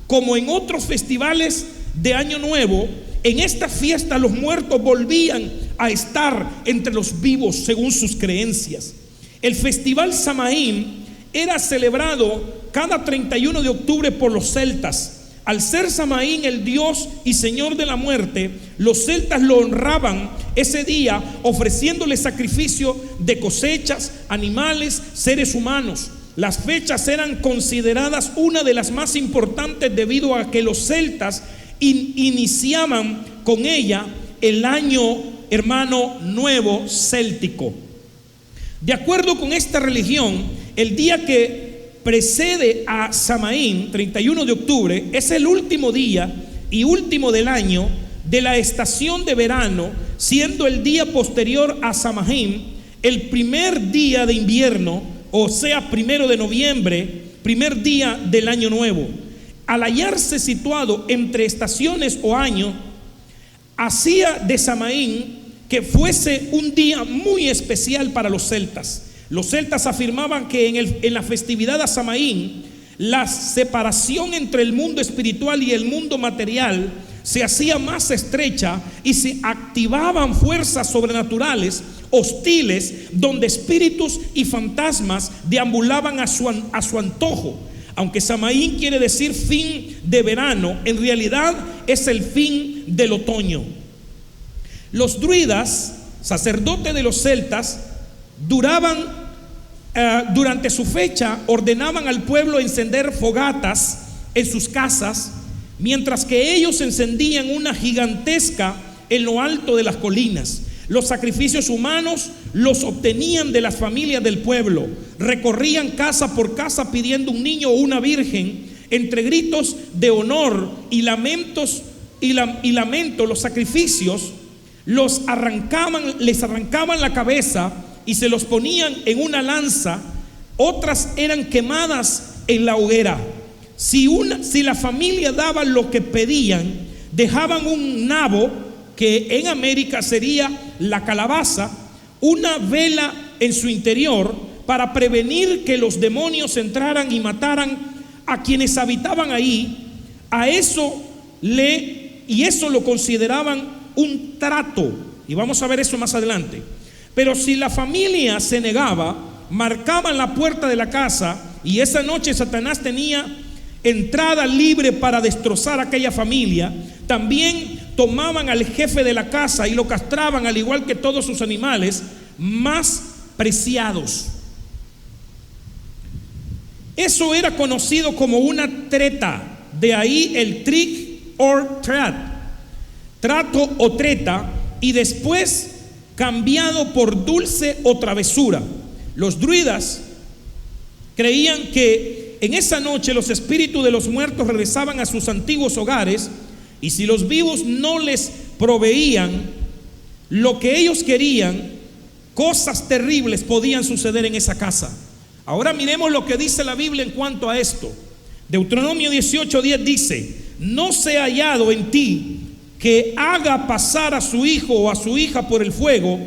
como en otros festivales de Año Nuevo. En esta fiesta los muertos volvían a estar entre los vivos según sus creencias. El festival Samaín era celebrado cada 31 de octubre por los celtas. Al ser Samaín el dios y señor de la muerte, los celtas lo honraban ese día ofreciéndole sacrificio de cosechas, animales, seres humanos. Las fechas eran consideradas una de las más importantes debido a que los celtas iniciaban con ella el año, hermano, nuevo céltico. De acuerdo con esta religión, el día que precede a Samaín, 31 de octubre, es el último día y último del año de la estación de verano, siendo el día posterior a Samaín el primer día de invierno, o sea, 1 de noviembre, primer día del año nuevo. Al hallarse situado entre estaciones o años, hacía de Samaín que fuese un día muy especial para los celtas. Los celtas afirmaban que en la festividad de Samaín, la separación entre el mundo espiritual y el mundo material se hacía más estrecha y se activaban fuerzas sobrenaturales hostiles donde espíritus y fantasmas deambulaban a su antojo. Aunque Samaín quiere decir fin de verano, en realidad es el fin del otoño. Los druidas, sacerdotes de los celtas, durante su fecha ordenaban al pueblo encender fogatas en sus casas, mientras que ellos encendían una gigantesca en lo alto de las colinas. Los sacrificios humanos los obtenían de las familias del pueblo. Recorrían casa por casa pidiendo un niño o una virgen. Entre gritos de honor y lamentos los sacrificios les arrancaban la cabeza y se los ponían en una lanza. Otras eran quemadas en la hoguera. Si la familia daba lo que pedían, dejaban un nabo, que en América sería la calabaza, una vela en su interior para prevenir que los demonios entraran y mataran a quienes habitaban ahí. Eso lo consideraban un trato, y vamos a ver eso más adelante. Pero si la familia se negaba, marcaban la puerta de la casa, y esa noche Satanás tenía entrada libre para destrozar a aquella familia. También tomaban al jefe de la casa y lo castraban, al igual que todos sus animales más preciados. Eso era conocido como una treta, de ahí el trick or treat, trato o treta, y después cambiado por dulce o travesura. Los druidas creían que en esa noche los espíritus de los muertos regresaban a sus antiguos hogares, y si los vivos no les proveían lo que ellos querían, cosas terribles podían suceder en esa casa. Ahora miremos lo que dice la Biblia en cuanto a esto. Deuteronomio 18:10 dice: no sea hallado en ti que haga pasar a su hijo o a su hija por el fuego,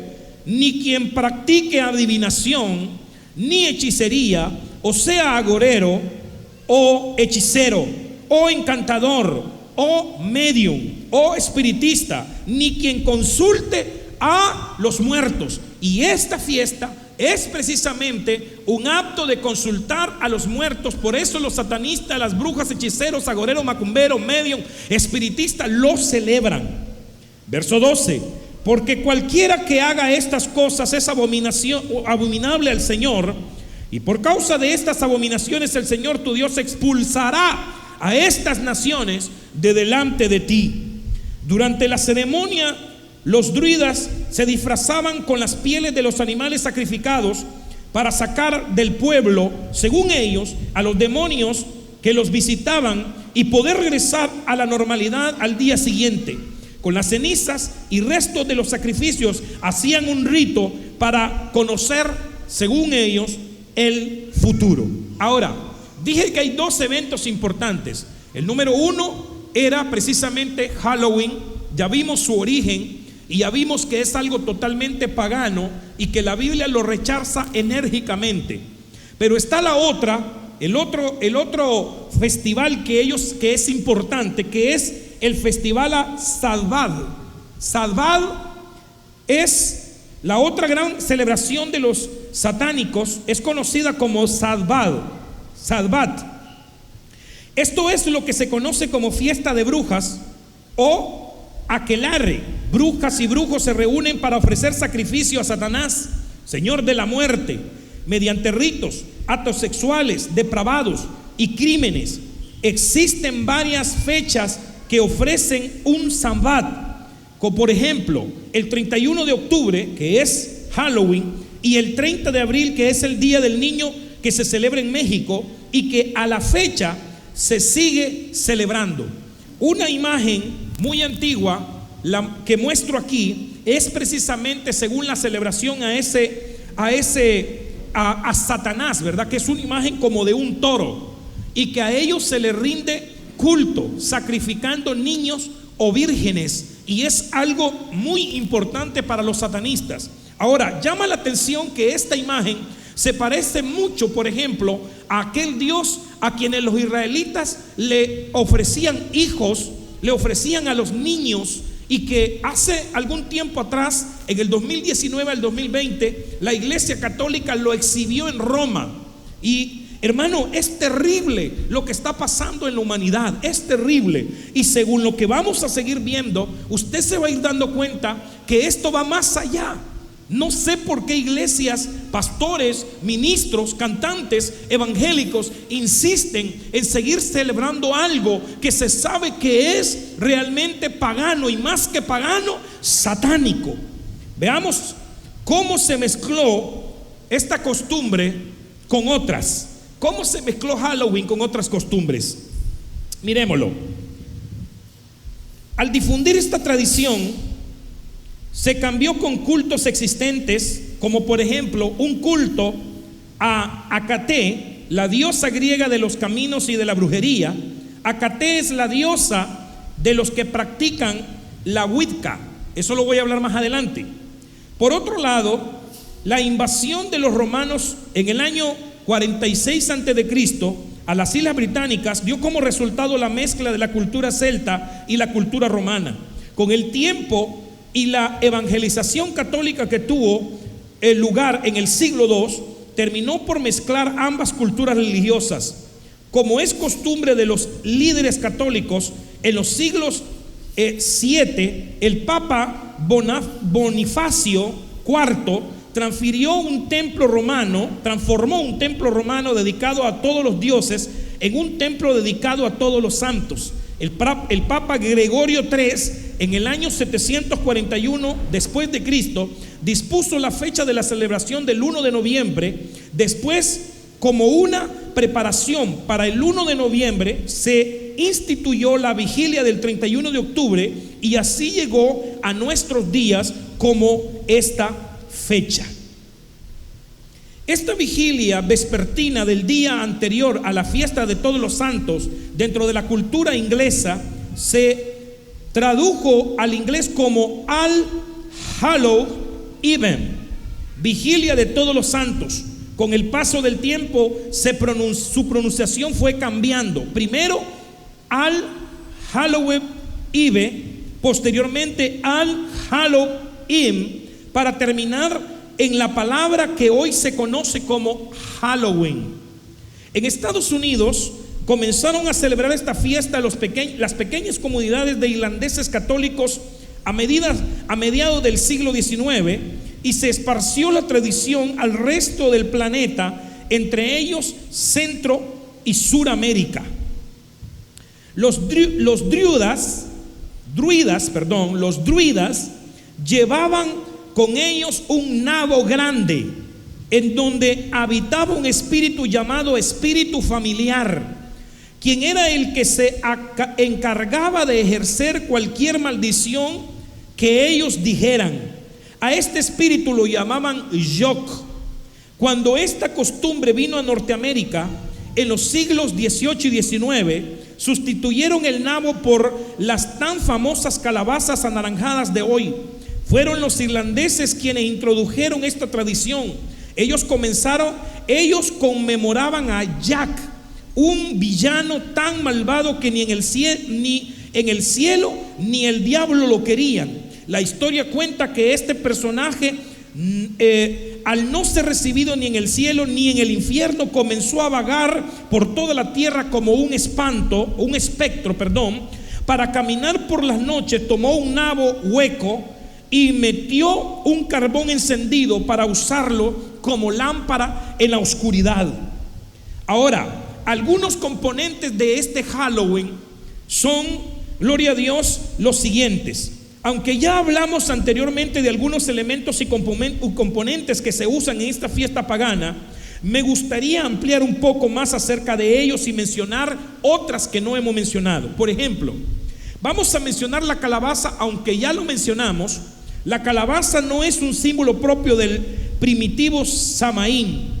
ni quien practique adivinación, ni hechicería, o sea agorero, o hechicero, o encantador, o medium, o espiritista, ni quien consulte a los muertos. Y esta fiesta es precisamente un acto de consultar a los muertos. Por eso los satanistas, las brujas, hechiceros, agoreros, macumberos, medium, espiritistas lo celebran. Verso 12: porque cualquiera que haga estas cosas es abominable al Señor, y por causa de estas abominaciones el Señor tu Dios expulsará a estas naciones de delante de ti. Durante la ceremonia, los druidas se disfrazaban con las pieles de los animales sacrificados para sacar del pueblo, según ellos, a los demonios que los visitaban y poder regresar a la normalidad al día siguiente. Con las cenizas y restos de los sacrificios hacían un rito para conocer, según ellos, el futuro. Ahora, dije que hay dos eventos importantes. El número uno era precisamente Halloween. Ya vimos su origen y ya vimos que es algo totalmente pagano y que la Biblia lo rechaza enérgicamente. Pero está la otra, el otro festival que es importante, que es el festival a Sabbath. Sabbath es la otra gran celebración de los satánicos es conocida como Sabbat. Esto es lo que se conoce como fiesta de brujas o aquelarre. Brujas y brujos se reúnen para ofrecer sacrificio a Satanás, señor de la muerte, mediante ritos, actos sexuales, depravados y crímenes. Existen varias fechas que ofrecen un Sabbat, como por ejemplo el 31 de octubre, que es Halloween, y el 30 de abril, que es el Día del Niño, que se celebra en México y que a la fecha se sigue celebrando. Una imagen muy antigua, la que muestro aquí, es precisamente según la celebración a Satanás, ¿verdad? Que es una imagen como de un toro, y que a ellos se les rinde culto, sacrificando niños o vírgenes, y es algo muy importante para los satanistas. Ahora, llama la atención que esta imagen se parece mucho, por ejemplo, a aquel Dios a quienes los israelitas le ofrecían hijos, le ofrecían a los niños, y que hace algún tiempo atrás, en el 2019 al 2020, la Iglesia Católica lo exhibió en Roma. Y hermano, es terrible lo que está pasando en la humanidad, es terrible. Y según lo que vamos a seguir viendo, usted se va a ir dando cuenta que esto va más allá. No sé por qué iglesias, pastores, ministros, cantantes, evangélicos insisten en seguir celebrando algo que se sabe que es realmente pagano, y más que pagano, satánico. Veamos cómo se mezcló esta costumbre con otras. ¿Cómo se mezcló Halloween con otras costumbres? Miremoslo. Al difundir esta tradición, se cambió con cultos existentes, como por ejemplo un culto a Hecate, la diosa griega de los caminos y de la brujería. Hecate es la diosa de los que practican la Wicca. Eso lo voy a hablar más adelante. Por otro lado, la invasión de los romanos en el año 46 a.C. a las Islas Británicas dio como resultado la mezcla de la cultura celta y la cultura romana. Con el tiempo y la evangelización católica que tuvo lugar en el siglo II, terminó por mezclar ambas culturas religiosas. Como es costumbre de los líderes católicos, en los siglos VII, el Papa Bonifacio IV transformó un templo romano dedicado a todos los dioses en un templo dedicado a todos los santos. El Papa Gregorio III, en el año 741 después de Cristo, dispuso la fecha de la celebración del 1 de noviembre. Después, como una preparación para el 1 de noviembre, se instituyó la vigilia del 31 de octubre, y así llegó a nuestros días como esta fecha. Esta vigilia vespertina del día anterior a la fiesta de todos los santos, dentro de la cultura inglesa, se tradujo al inglés como All Hallows Eve, vigilia de todos los santos. Con el paso del tiempo su pronunciación fue cambiando. Primero All Hallows Eve, posteriormente All Hallows Eve, para terminar en la palabra que hoy se conoce como Halloween. En Estados Unidos comenzaron a celebrar esta fiesta las pequeñas comunidades de irlandeses católicos a mediados del siglo XIX, y se esparció la tradición al resto del planeta, entre ellos Centro y Suramérica. Los druidas llevaban con ellos un nabo grande, en donde habitaba un espíritu llamado espíritu familiar, quien era el que se encargaba de ejercer cualquier maldición que ellos dijeran. A este espíritu lo llamaban Yok. Cuando esta costumbre vino a Norteamérica en los siglos XVIII y XIX, sustituyeron el nabo por las tan famosas calabazas anaranjadas de hoy. Fueron los irlandeses quienes introdujeron esta tradición. Ellos conmemoraban a Jack, un villano tan malvado que ni en el cielo ni el diablo lo querían. La historia cuenta que este personaje al no ser recibido ni en el cielo ni en el infierno, comenzó a vagar por toda la tierra como un espectro, para caminar por las noches. Tomó un nabo hueco y metió un carbón encendido para usarlo como lámpara en la oscuridad. Ahora, algunos componentes de este Halloween son, gloria a Dios, los siguientes. Aunque ya hablamos anteriormente de algunos elementos y componentes que se usan en esta fiesta pagana, me gustaría ampliar un poco más acerca de ellos y mencionar otras que no hemos mencionado. Por ejemplo, vamos a mencionar la calabaza. Aunque ya lo mencionamos, la calabaza no es un símbolo propio del primitivo Samaín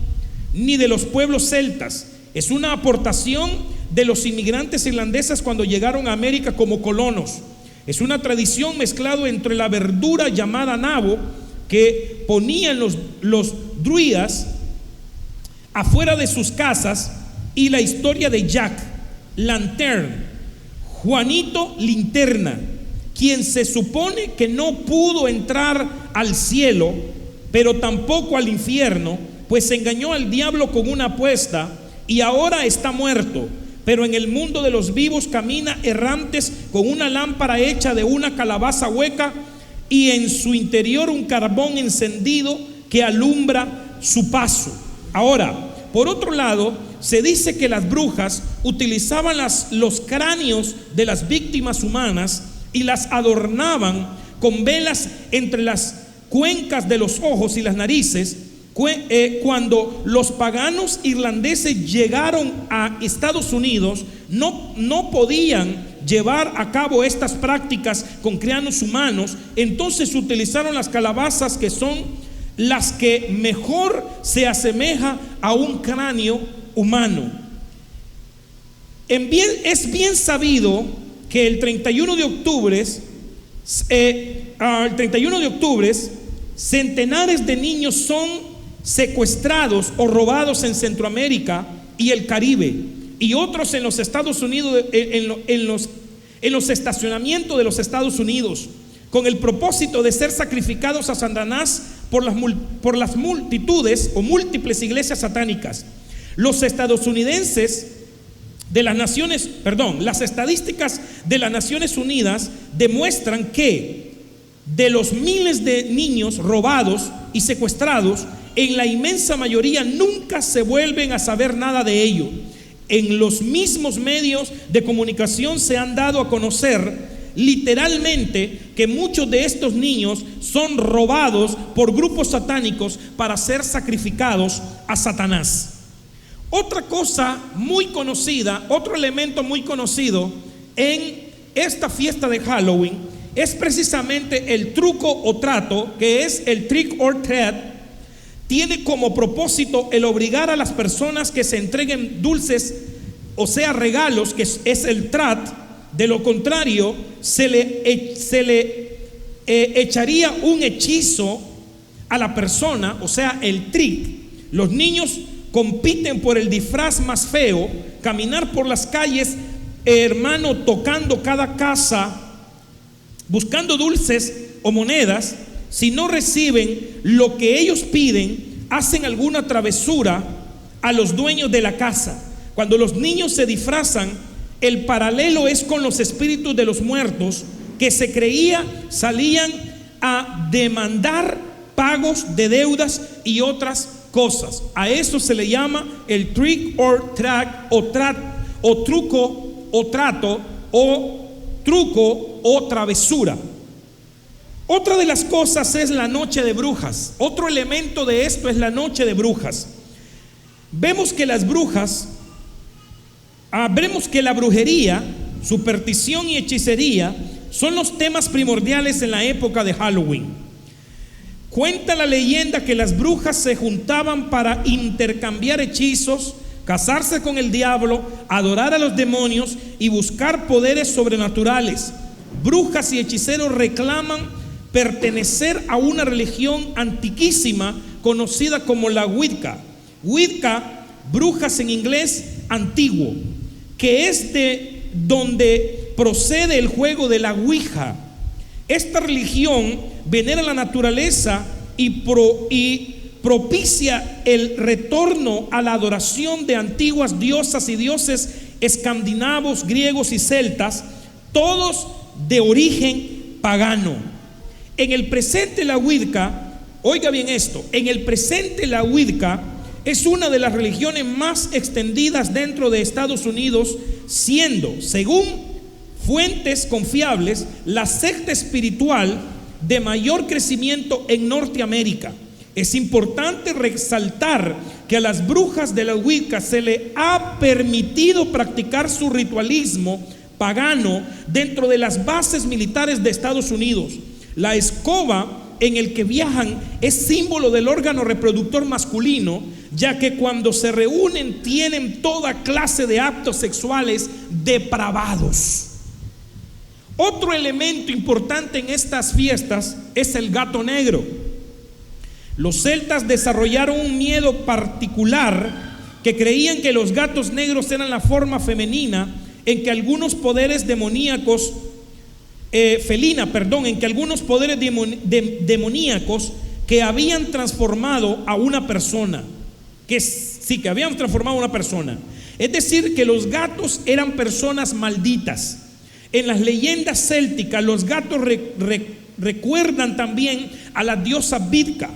ni de los pueblos celtas. Es una aportación de los inmigrantes irlandeses cuando llegaron a América como colonos. Es una tradición mezclado entre la verdura llamada nabo que ponían los druidas afuera de sus casas y la historia de Jack Lantern, Juanito Linterna, quien se supone que no pudo entrar al cielo, pero tampoco al infierno, pues engañó al diablo con una apuesta y ahora está muerto. Pero en el mundo de los vivos camina errantes con una lámpara hecha de una calabaza hueca y en su interior un carbón encendido que alumbra su paso. Ahora, por otro lado, se dice que las brujas utilizaban los cráneos de las víctimas humanas y las adornaban con velas entre las cuencas de los ojos y las narices. Cuando los paganos irlandeses llegaron a Estados Unidos, no podían llevar a cabo estas prácticas con cráneos humanos. Entonces utilizaron las calabazas, que son las que mejor se asemeja a un cráneo humano. Es bien sabido que el 31 de octubre, centenares de niños son secuestrados o robados en Centroamérica y el Caribe, y otros en los Estados Unidos, en los estacionamientos de los Estados Unidos, con el propósito de ser sacrificados a Satanás por las multitudes o múltiples iglesias satánicas. Los estadounidenses de las estadísticas de las Naciones Unidas demuestran que de los miles de niños robados y secuestrados, en la inmensa mayoría nunca se vuelven a saber nada de ello. En los mismos medios de comunicación se han dado a conocer literalmente que muchos de estos niños son robados por grupos satánicos para ser sacrificados a Satanás. Otra cosa muy conocida, otro elemento muy conocido en esta fiesta de Halloween es precisamente el truco o trato, que es el trick or treat. Tiene como propósito el obligar a las personas que se entreguen dulces, o sea, regalos, que es el trat. De lo contrario, se le echaría un hechizo a la persona, o sea, el trick. Los niños compiten por el disfraz más feo, caminar por las calles, hermano, tocando cada casa, buscando dulces o monedas. Si no reciben lo que ellos piden, hacen alguna travesura a los dueños de la casa. Cuando los niños se disfrazan, el paralelo es con los espíritus de los muertos que se creía salían a demandar pagos de deudas y otras cosas. A eso se le llama el trick or treat, o truco o trato, o truco o travesura. Otra de las cosas es la noche de brujas. Otro elemento de esto es la noche de brujas. Vemos que las brujas, vemos que la brujería, superstición y hechicería son los temas primordiales en la época de Halloween. Cuenta la leyenda que las brujas se juntaban para intercambiar hechizos, casarse con el diablo, adorar a los demonios y buscar poderes sobrenaturales. Brujas y hechiceros reclaman pertenecer a una religión antiquísima conocida como la Wicca. Wicca, brujas en inglés, antiguo, que es de donde procede el juego de la Ouija. Esta religión venera la naturaleza y propicia el retorno a la adoración de antiguas diosas y dioses escandinavos, griegos y celtas, todos de origen pagano. En el presente la Wicca, oiga bien esto, en el presente la Wicca es una de las religiones más extendidas dentro de Estados Unidos, siendo, según fuentes confiables, la secta espiritual de mayor crecimiento en Norteamérica. Es importante resaltar que a las brujas de la Wicca se le ha permitido practicar su ritualismo pagano dentro de las bases militares de Estados Unidos. La escoba en el que viajan es símbolo del órgano reproductor masculino, ya que cuando se reúnen tienen toda clase de actos sexuales depravados. Otro elemento importante en estas fiestas es el gato negro. Los celtas desarrollaron un miedo particular, que creían que los gatos negros eran la forma femenina en que algunos poderes demoníacos demoníacos que habían transformado a una persona, que habían transformado a una persona. Es decir, que los gatos eran personas malditas. En las leyendas célticas, los gatos recuerdan también a la diosa Vidka,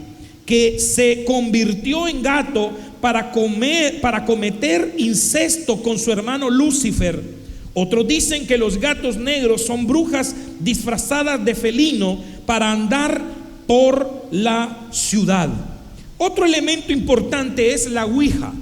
que se convirtió en gato para cometer incesto con su hermano Lucifer. Otros dicen que los gatos negros son brujas disfrazadas de felino para andar por la ciudad. Otro elemento importante es la Ouija,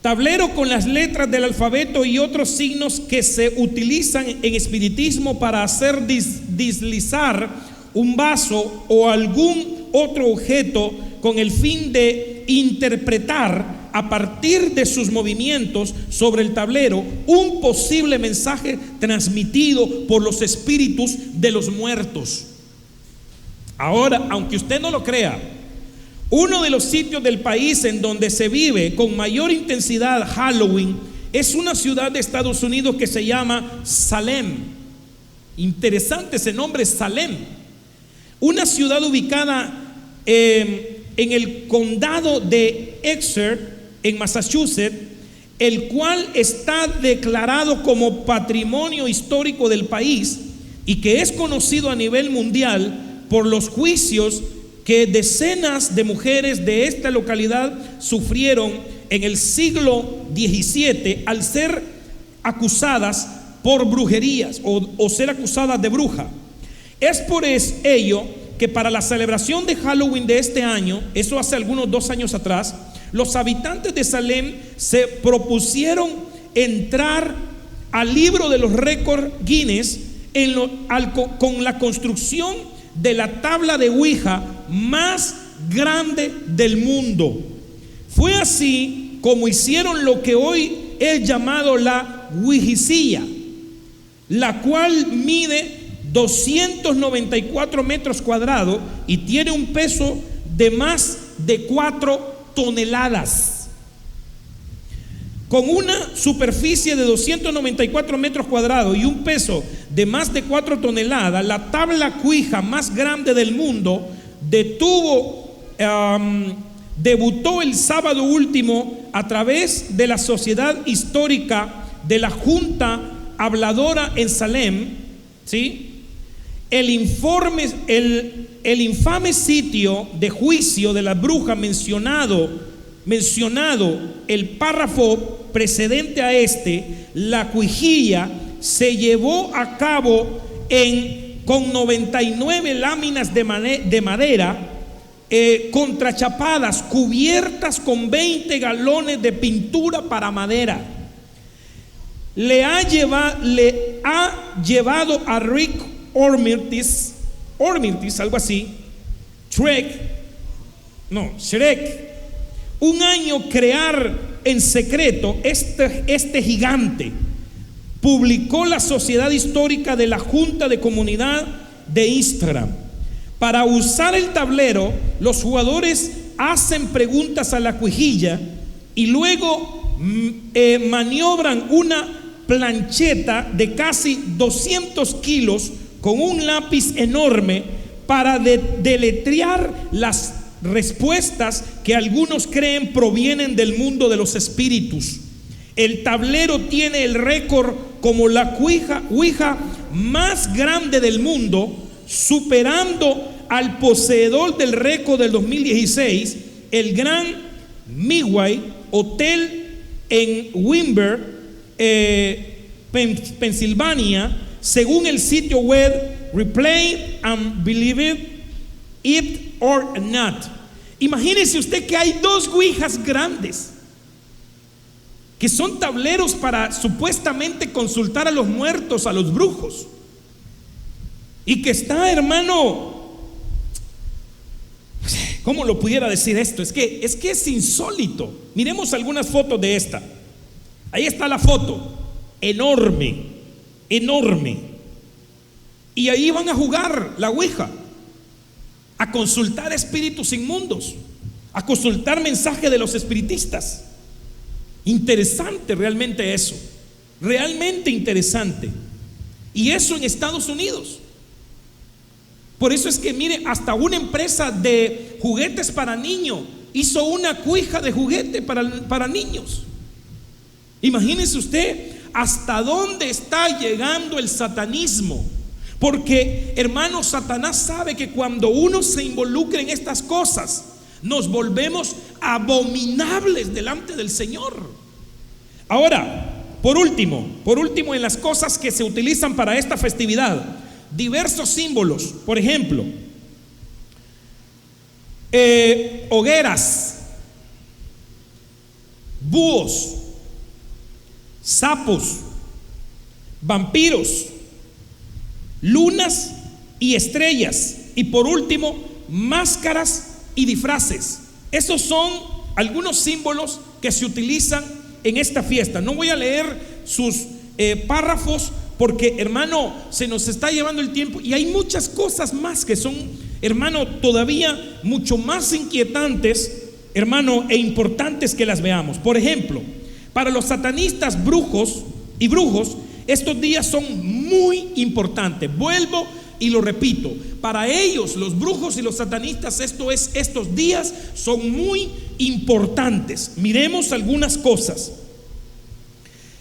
tablero con las letras del alfabeto y otros signos que se utilizan en espiritismo para hacer deslizar un vaso o algún otro objeto con el fin de interpretar a partir de sus movimientos sobre el tablero un posible mensaje transmitido por los espíritus de los muertos. Ahora, aunque usted no lo crea, uno de los sitios del país en donde se vive con mayor intensidad Halloween es una ciudad de Estados Unidos que se llama Salem. Interesante ese nombre, Salem. Una ciudad ubicada en el condado de Exeter, en Massachusetts, el cual está declarado como patrimonio histórico del país y que es conocido a nivel mundial por los juicios que decenas de mujeres de esta localidad sufrieron en el siglo XVII al ser acusadas por brujerías o ser acusadas de bruja. Es por ello que para la celebración de Halloween de este año, eso hace algunos 2 años atrás, los habitantes de Salem se propusieron entrar al libro de los récords Guinness con la construcción de la tabla de Ouija más grande del mundo. Fue así como hicieron lo que hoy es llamado la Ouijicilla, la cual mide 294 metros cuadrados y tiene un peso de más de 4 toneladas. Con una superficie de 294 metros cuadrados y un peso de más de 4 toneladas, la tabla Ouija más grande del mundo debutó el sábado último a través de la Sociedad Histórica de la Junta Habladora en Salem, ¿sí? El infame sitio de juicio de la bruja mencionado el párrafo precedente a la Ouijilla se llevó a cabo con 99 láminas de madera contrachapadas, cubiertas con 20 galones de pintura para madera. Le ha llevado a Rick Ormirtis, algo así, Shrek, un año crear en secreto este gigante. Publicó la Sociedad Histórica de la Junta de Comunidad de Instagram. Para usar el tablero, los jugadores hacen preguntas a la Ouijilla y luego maniobran una plancheta de casi 200 kilos con un lápiz enorme para deletrear las respuestas que algunos creen provienen del mundo de los espíritus. El tablero tiene el récord como la ouija más grande del mundo, superando al poseedor del récord del 2016, el Gran Midway Hotel en Wimber, Pensilvania, según el sitio web Replay and Believe It or Not. Imagínese usted que hay dos ouijas grandes que son tableros para supuestamente consultar a los muertos, a los brujos, y que está, hermano, ¿cómo lo pudiera decir esto? Es que es insólito. Miremos algunas fotos de esta. Ahí está la foto, enorme, enorme. Y ahí van a jugar la ouija, a consultar espíritus inmundos, a consultar mensajes de los espiritistas. Interesante realmente eso, realmente interesante. Y eso en Estados Unidos. Por eso es que mire, hasta una empresa de juguetes para niños hizo una ouija de juguete para niños. Imagínese usted hasta dónde está llegando el satanismo. Porque, hermano, Satanás sabe que cuando uno se involucra en estas cosas, nos volvemos abominables delante del Señor. Ahora, por último, en las cosas que se utilizan para esta festividad, diversos símbolos. Por ejemplo, hogueras, búhos, sapos, vampiros, lunas y estrellas, y por último, máscaras y disfraces. Esos son algunos símbolos que se utilizan en esta fiesta. No voy a leer sus párrafos porque, hermano, se nos está llevando el tiempo, y hay muchas cosas más que son, hermano, todavía mucho más inquietantes, hermano, e importantes que las veamos. Por ejemplo, para los satanistas, brujos y brujos, estos días son muy importantes. Vuelvo y lo repito, para ellos, los brujos y los satanistas, estos días son muy importantes. Miremos algunas cosas.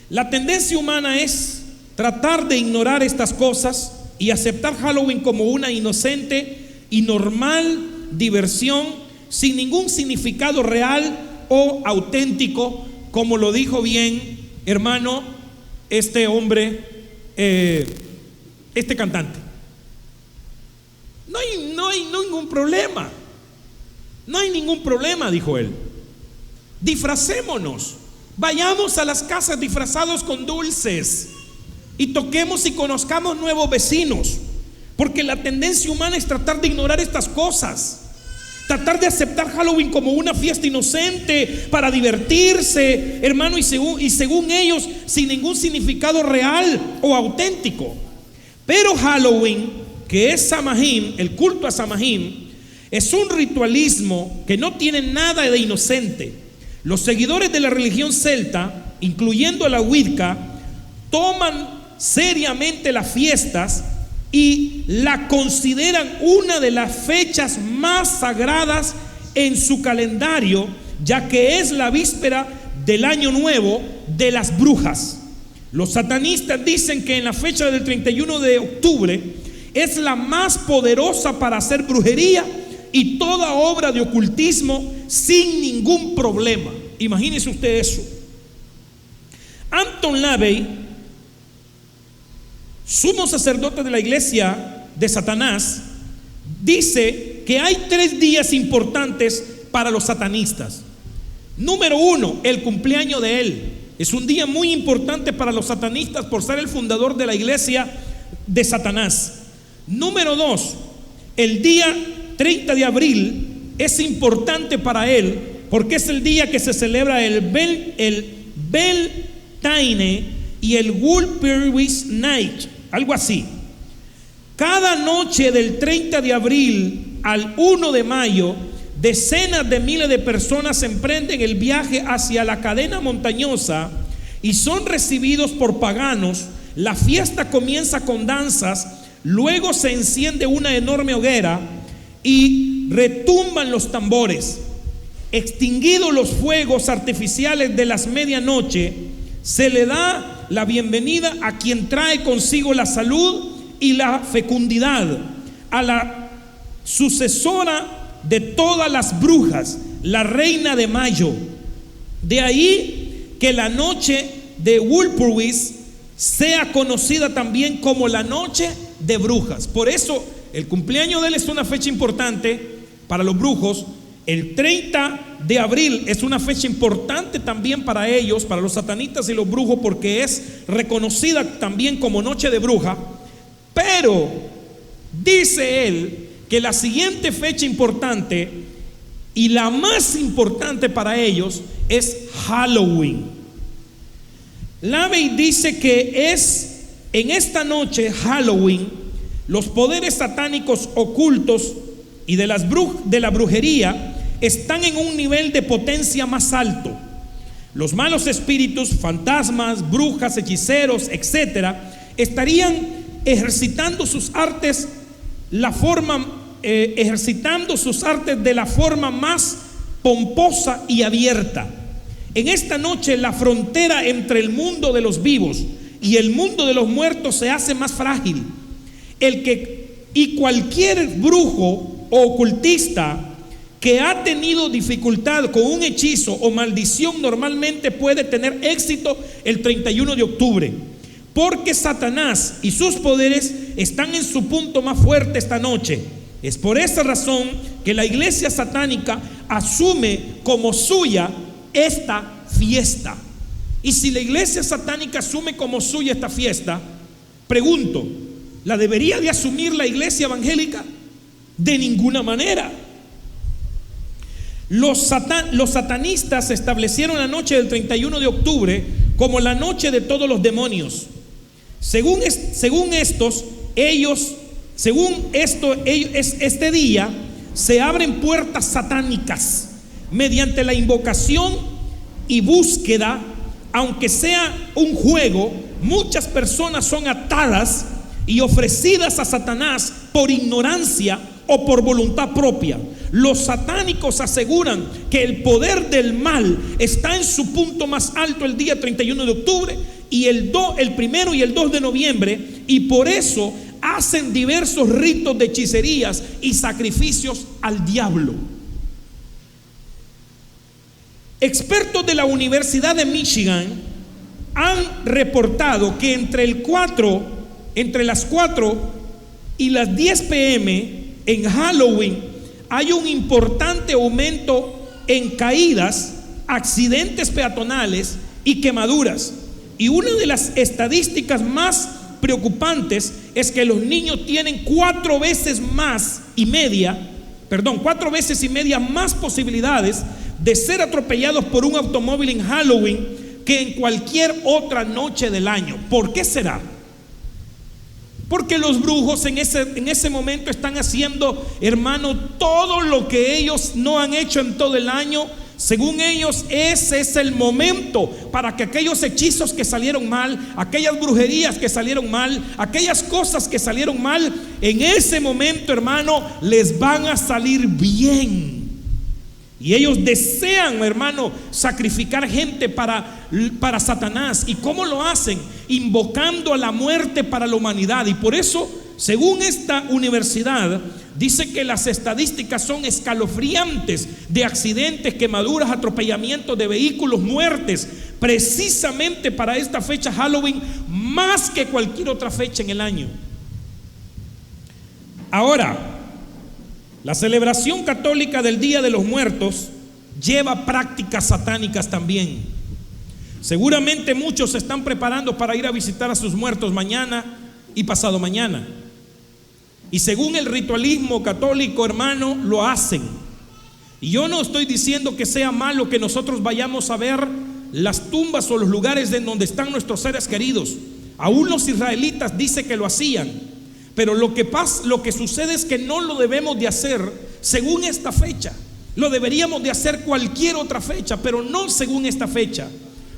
La tendencia humana es tratar de ignorar estas cosas y aceptar Halloween como una inocente y normal diversión sin ningún significado real o auténtico, como lo dijo bien, hermano, este hombre, este cantante. No hay ningún problema. No hay ningún problema, dijo él. Disfracémonos. Vayamos a las casas disfrazados con dulces y toquemos y conozcamos nuevos vecinos. Porque la tendencia humana es tratar de ignorar estas cosas, tratar de aceptar Halloween como una fiesta inocente para divertirse, hermano, y según ellos, sin ningún significado real o auténtico. Pero Halloween, que es Samhain, el culto a Samhain, es un ritualismo que no tiene nada de inocente. Los seguidores de la religión celta, incluyendo la Wicca, toman seriamente las fiestas y la consideran una de las fechas más sagradas en su calendario, ya que es la víspera del año nuevo de las brujas. Los satanistas dicen que en la fecha del 31 de octubre es la más poderosa para hacer brujería y toda obra de ocultismo sin ningún problema. Imagínese usted eso. Anton LaVey, sumo sacerdote de la iglesia de Satanás, dice que hay 3 días importantes para los satanistas. Número 1, el cumpleaños de él. Es un día muy importante para los satanistas por ser el fundador de la iglesia de Satanás. Número 2, el día 30 de abril es importante para él porque es el día que se celebra el Beltane y el Walpurgis Night, algo así. Cada noche del 30 de abril al 1 de mayo, decenas de miles de personas emprenden el viaje hacia la cadena montañosa y son recibidos por paganos. La fiesta comienza con danzas, Luego se enciende una enorme hoguera y retumban los tambores. Extinguidos los fuegos artificiales de las medianoche, se le da la bienvenida a quien trae consigo la salud y la fecundidad, a la sucesora de todas las brujas, la reina de mayo. De ahí que la noche de Walpurgis sea conocida también como la noche de brujas. Por eso el cumpleaños de él es una fecha importante para los brujos. El 30 de abril es una fecha importante también para ellos, para los satanistas y los brujos, porque es reconocida también como noche de bruja. Pero dice él que la siguiente fecha importante y la más importante para ellos es Halloween. Lavey dice que es en esta noche, Halloween, los poderes satánicos ocultos y de la brujería están en un nivel de potencia más alto. Los malos espíritus, fantasmas, brujas, hechiceros, etcétera, estarían ejercitando sus artes de la forma más pomposa y abierta. En esta noche la frontera entre el mundo de los vivos y el mundo de los muertos se hace más frágil. Y cualquier brujo o ocultista que ha tenido dificultad con un hechizo o maldición normalmente puede tener éxito el 31 de octubre, porque Satanás y sus poderes están en su punto más fuerte esta noche. Es por esa razón que la iglesia satánica asume como suya esta fiesta. Y si la iglesia satánica asume como suya esta fiesta, pregunto, ¿la debería de asumir la iglesia evangélica? De ninguna manera. Los satanistas establecieron la noche del 31 de octubre como la noche de todos los demonios. Según este día se abren puertas satánicas mediante la invocación y búsqueda. Aunque sea un juego, muchas personas son atadas y ofrecidas a Satanás por ignorancia o por voluntad propia. Los satánicos aseguran que el poder del mal está en su punto más alto el día 31 de octubre y el 1 y el 2 de noviembre, y por eso hacen diversos ritos de hechicerías y sacrificios al diablo. Expertos de la Universidad de Michigan han reportado que entre las 4 y las 10 p.m. en Halloween hay un importante aumento en caídas, accidentes peatonales y quemaduras. Y una de las estadísticas más preocupantes es que los niños tienen 4 veces y media más posibilidades de ser atropellados por un automóvil en Halloween que en cualquier otra noche del año. ¿Por qué será? Porque los brujos en ese momento están haciendo, hermano, todo lo que ellos no han hecho en todo el año. Según ellos, ese es el momento para que aquellos hechizos que salieron mal, aquellas brujerías que salieron mal, aquellas cosas que salieron mal, en ese momento, hermano, les van a salir bien. Y ellos desean, hermano, sacrificar gente para Satanás. ¿Y cómo lo hacen? Invocando a la muerte para la humanidad. Y por eso, según esta universidad, dice que las estadísticas son escalofriantes de accidentes, quemaduras, atropellamientos de vehículos, muertes, precisamente para esta fecha Halloween, más que cualquier otra fecha en el año. Ahora, la celebración católica del Día de los Muertos lleva prácticas satánicas también. Seguramente muchos se están preparando para ir a visitar a sus muertos mañana y pasado mañana. Y según el ritualismo católico, hermano, lo hacen. Y yo no estoy diciendo que sea malo que nosotros vayamos a ver las tumbas o los lugares en donde están nuestros seres queridos. Aún los israelitas dicen que lo hacían. Pero lo que sucede es que no lo debemos de hacer según esta fecha. Lo deberíamos de hacer cualquier otra fecha, pero no según esta fecha.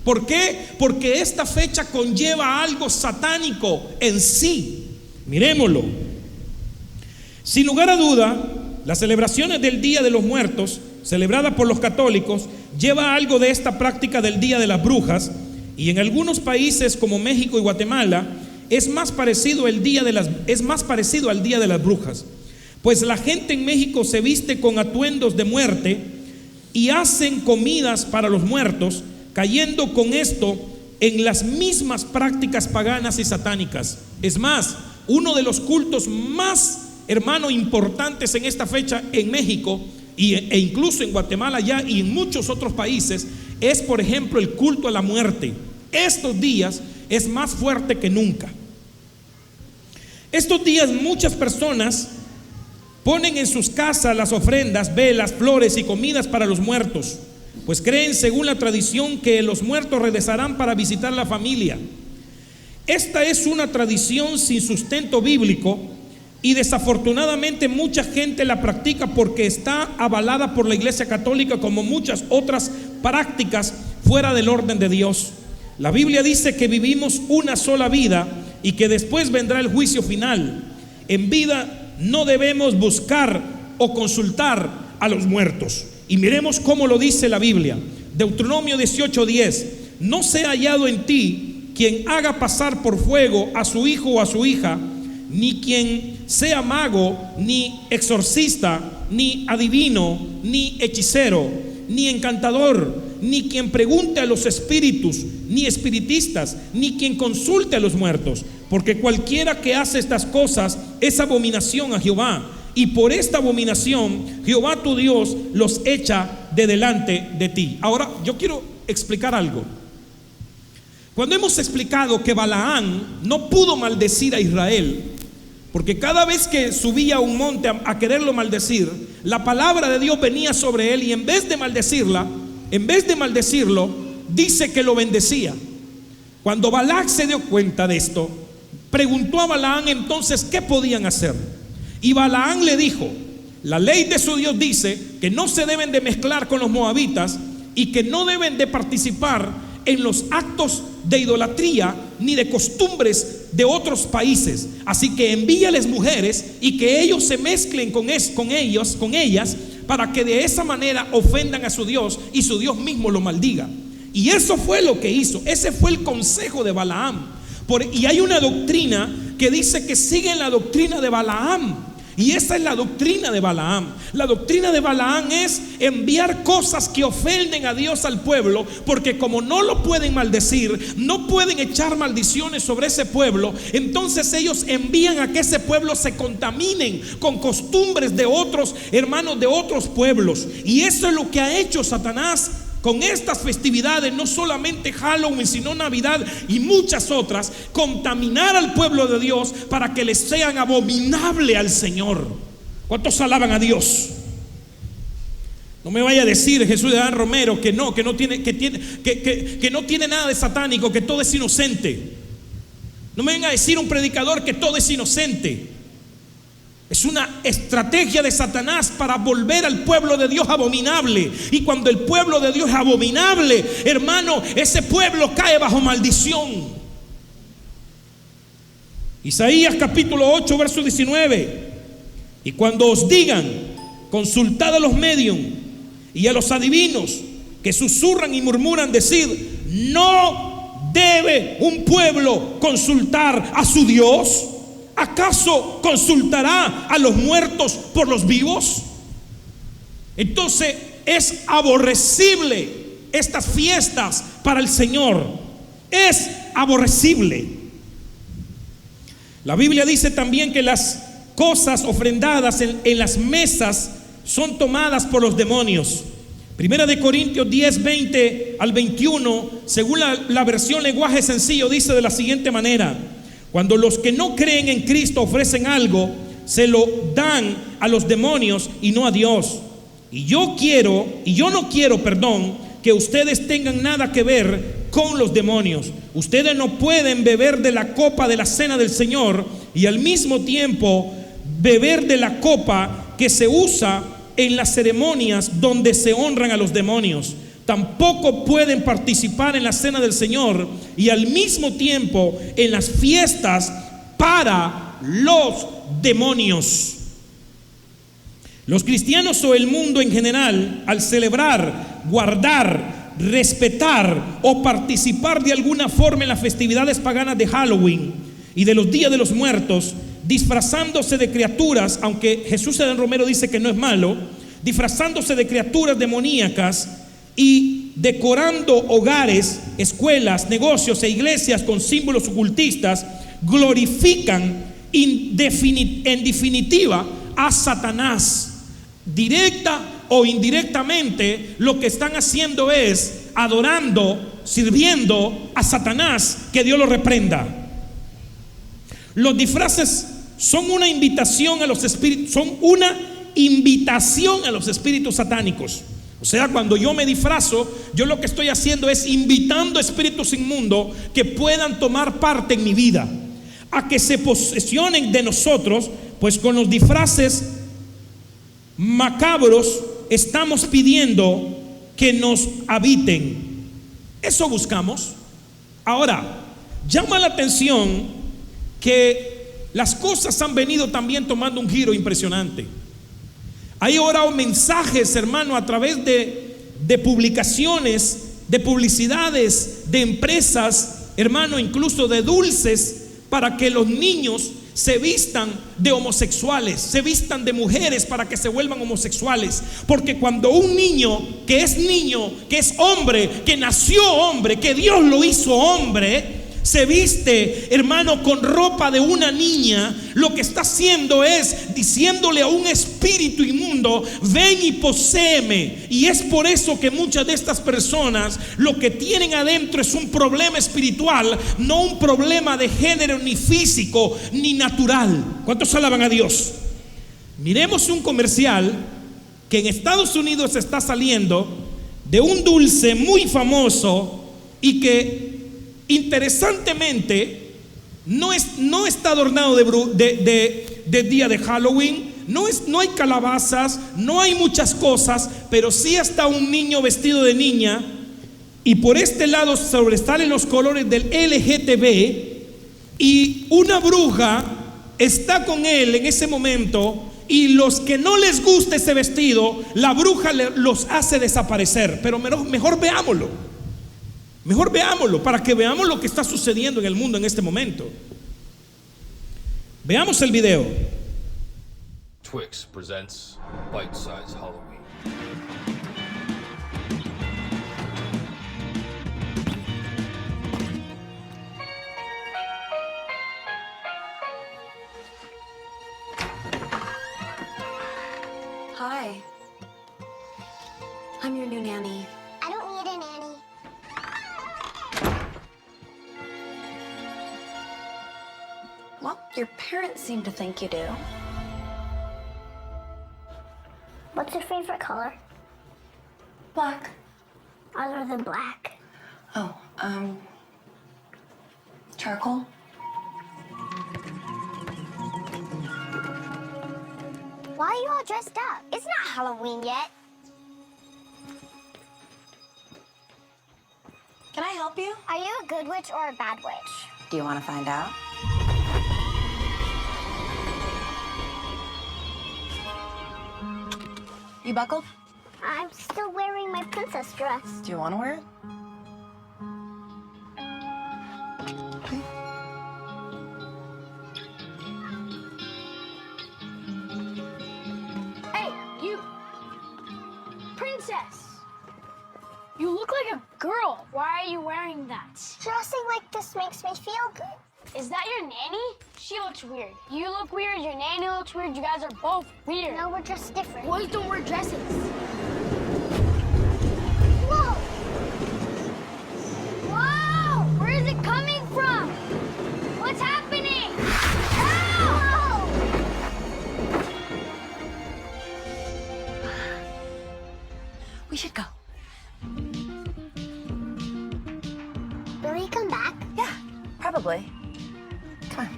¿Por qué? Porque esta fecha conlleva algo satánico en sí. Miremoslo. Sin lugar a duda, las celebraciones del Día de los Muertos, celebrada por los católicos, lleva algo de esta práctica del Día de las Brujas, y en algunos países como México y Guatemala es más parecido al Día de las Brujas, pues la gente en México se viste con atuendos de muerte y hacen comidas para los muertos, cayendo con esto en las mismas prácticas paganas y satánicas. Es más, uno de los cultos más, hermano, importantes en esta fecha en México e incluso en Guatemala ya y en muchos otros países es, por ejemplo, el culto a la muerte. Estos días es más fuerte que nunca. Estos días muchas personas ponen en sus casas las ofrendas, velas, flores y comidas para los muertos, pues creen, según la tradición, que los muertos regresarán para visitar a la familia. Esta es una tradición sin sustento bíblico y desafortunadamente mucha gente la practica porque está avalada por la Iglesia Católica, como muchas otras prácticas fuera del orden de Dios. La Biblia dice que vivimos una sola vida y que después vendrá el juicio final. En vida no debemos buscar o consultar a los muertos. Y miremos cómo lo dice la Biblia. Deuteronomio 18:10: no sea hallado en ti quien haga pasar por fuego a su hijo o a su hija, ni quien sea mago, ni exorcista, ni adivino, ni hechicero, ni encantador, ni quien pregunte a los espíritus, ni espiritistas, ni quien consulte a los muertos, porque cualquiera que hace estas cosas es abominación a Jehová, y por esta abominación Jehová tu Dios los echa de delante de ti. Ahora yo quiero explicar algo. Cuando hemos explicado que Balaán no pudo maldecir a Israel, porque cada vez que subía a un monte a quererlo maldecir, la palabra de Dios venía sobre él, y en vez de maldecirlo, dice que lo bendecía. Cuando Balac se dio cuenta de esto, preguntó a Balaán entonces qué podían hacer. Y Balaán le dijo: la ley de su Dios dice que no se deben de mezclar con los moabitas y que no deben de participar en los actos de idolatría ni de costumbres de otros países. Así que envíales mujeres y que ellos se mezclen con ellas, para que de esa manera ofendan a su Dios y su Dios mismo lo maldiga. Y eso fue lo que hizo. Ese fue el consejo de Balaam. Y hay una doctrina que dice que siguen la doctrina de Balaam. Y esa es la doctrina de Balaam. La doctrina de Balaam es enviar cosas que ofenden a Dios al pueblo, porque como no lo pueden maldecir, no pueden echar maldiciones sobre ese pueblo, entonces ellos envían a que ese pueblo se contaminen con costumbres de otros hermanos, de otros pueblos. Y eso es lo que ha hecho Satanás con estas festividades, no solamente Halloween, sino Navidad y muchas otras, contaminar al pueblo de Dios para que les sean abominable al Señor. ¿Cuántos alaban a Dios? No me vaya a decir Jesús de Adán Romero que no tiene nada de satánico, que todo es inocente. No me venga a decir un predicador que todo es inocente. Es una estrategia de Satanás para volver al pueblo de Dios abominable. Y cuando el pueblo de Dios es abominable, hermano, ese pueblo cae bajo maldición. Isaías capítulo 8 verso 19: y cuando os digan, consultad a los medium y a los adivinos que susurran y murmuran, decid: ¿no debe un pueblo consultar a su Dios? ¿Acaso consultará a los muertos por los vivos? Entonces es aborrecible estas fiestas para el Señor. Es aborrecible. La Biblia dice también que las cosas ofrendadas en las mesas son tomadas por los demonios. Primera de Corintios 10, 20 al 21, según la versión lenguaje sencillo, dice de la siguiente manera: cuando los que no creen en Cristo ofrecen algo, se lo dan a los demonios y no a Dios. Y yo no quiero, que ustedes tengan nada que ver con los demonios. Ustedes no pueden beber de la copa de la cena del Señor y al mismo tiempo beber de la copa que se usa en las ceremonias donde se honran a los demonios. Tampoco pueden participar en la cena del Señor y al mismo tiempo en las fiestas para los demonios. Los cristianos o el mundo en general, al celebrar, guardar, respetar o participar de alguna forma en las festividades paganas de Halloween y de los días de los muertos, disfrazándose de criaturas, aunque Jesús Adán Romero dice que no es malo, disfrazándose de criaturas demoníacas y decorando hogares, escuelas, negocios e iglesias con símbolos ocultistas, glorifican en definitiva a Satanás. Directa o indirectamente, lo que están haciendo es adorando, sirviendo a Satanás. Que Dios lo reprenda. Los disfraces son una invitación a los espíritus, satánicos. O sea, cuando yo me disfrazo, yo lo que estoy haciendo es invitando espíritus inmundos que puedan tomar parte en mi vida, a que se posesionen de nosotros. Pues con los disfraces macabros estamos pidiendo que nos habiten. Eso buscamos. Ahora, llama la atención que las cosas han venido también tomando un giro impresionante. Hay ahora mensajes, hermano, a través de publicaciones, de publicidades, de empresas, hermano, incluso de dulces, para que los niños se vistan de homosexuales, se vistan de mujeres para que se vuelvan homosexuales. Porque cuando un niño, que es hombre, que nació hombre, que Dios lo hizo hombre, se viste, hermano, con ropa de una niña, lo que está haciendo es diciéndole a un espíritu inmundo: ven y poséeme. Y es por eso que muchas de estas personas lo que tienen adentro es un problema espiritual, no un problema de género, ni físico, ni natural. ¿Cuántos alaban a Dios? Miremos un comercial que en Estados Unidos está saliendo de un dulce muy famoso y que interesantemente no está adornado de día de Halloween. No hay calabazas, no hay muchas cosas, pero sí está un niño vestido de niña, y por este lado sobresalen los colores del LGTB, y una bruja está con él en ese momento, y los que no les gusta ese vestido, la bruja los hace desaparecer. Pero mejor veámoslo. Mejor veámoslo para que veamos lo que está sucediendo en el mundo en este momento. Veamos el video. Twix presents Bite Size Halloween. Hi. I'm your new nanny. I don't need a nanny. Well, your parents seem to think you do. What's your favorite color? Black. Other than black. Oh, charcoal. Why are you all dressed up? It's not Halloween yet. Can I help you? Are you a good witch or a bad witch? Do you want to find out? You buckled? I'm still wearing my princess dress. Do you want to wear it? Okay. Hey, you! Princess! You look like a girl. Why are you wearing that? Dressing like this makes me feel good. Is that your nanny? She looks weird. You look weird, your nanny looks weird, you guys are both weird. No, we're just different. Boys don't wear dresses. Whoa! Whoa! Where is it coming from? What's happening? Ow! We should go. Will he come back? Yeah, probably. Come on.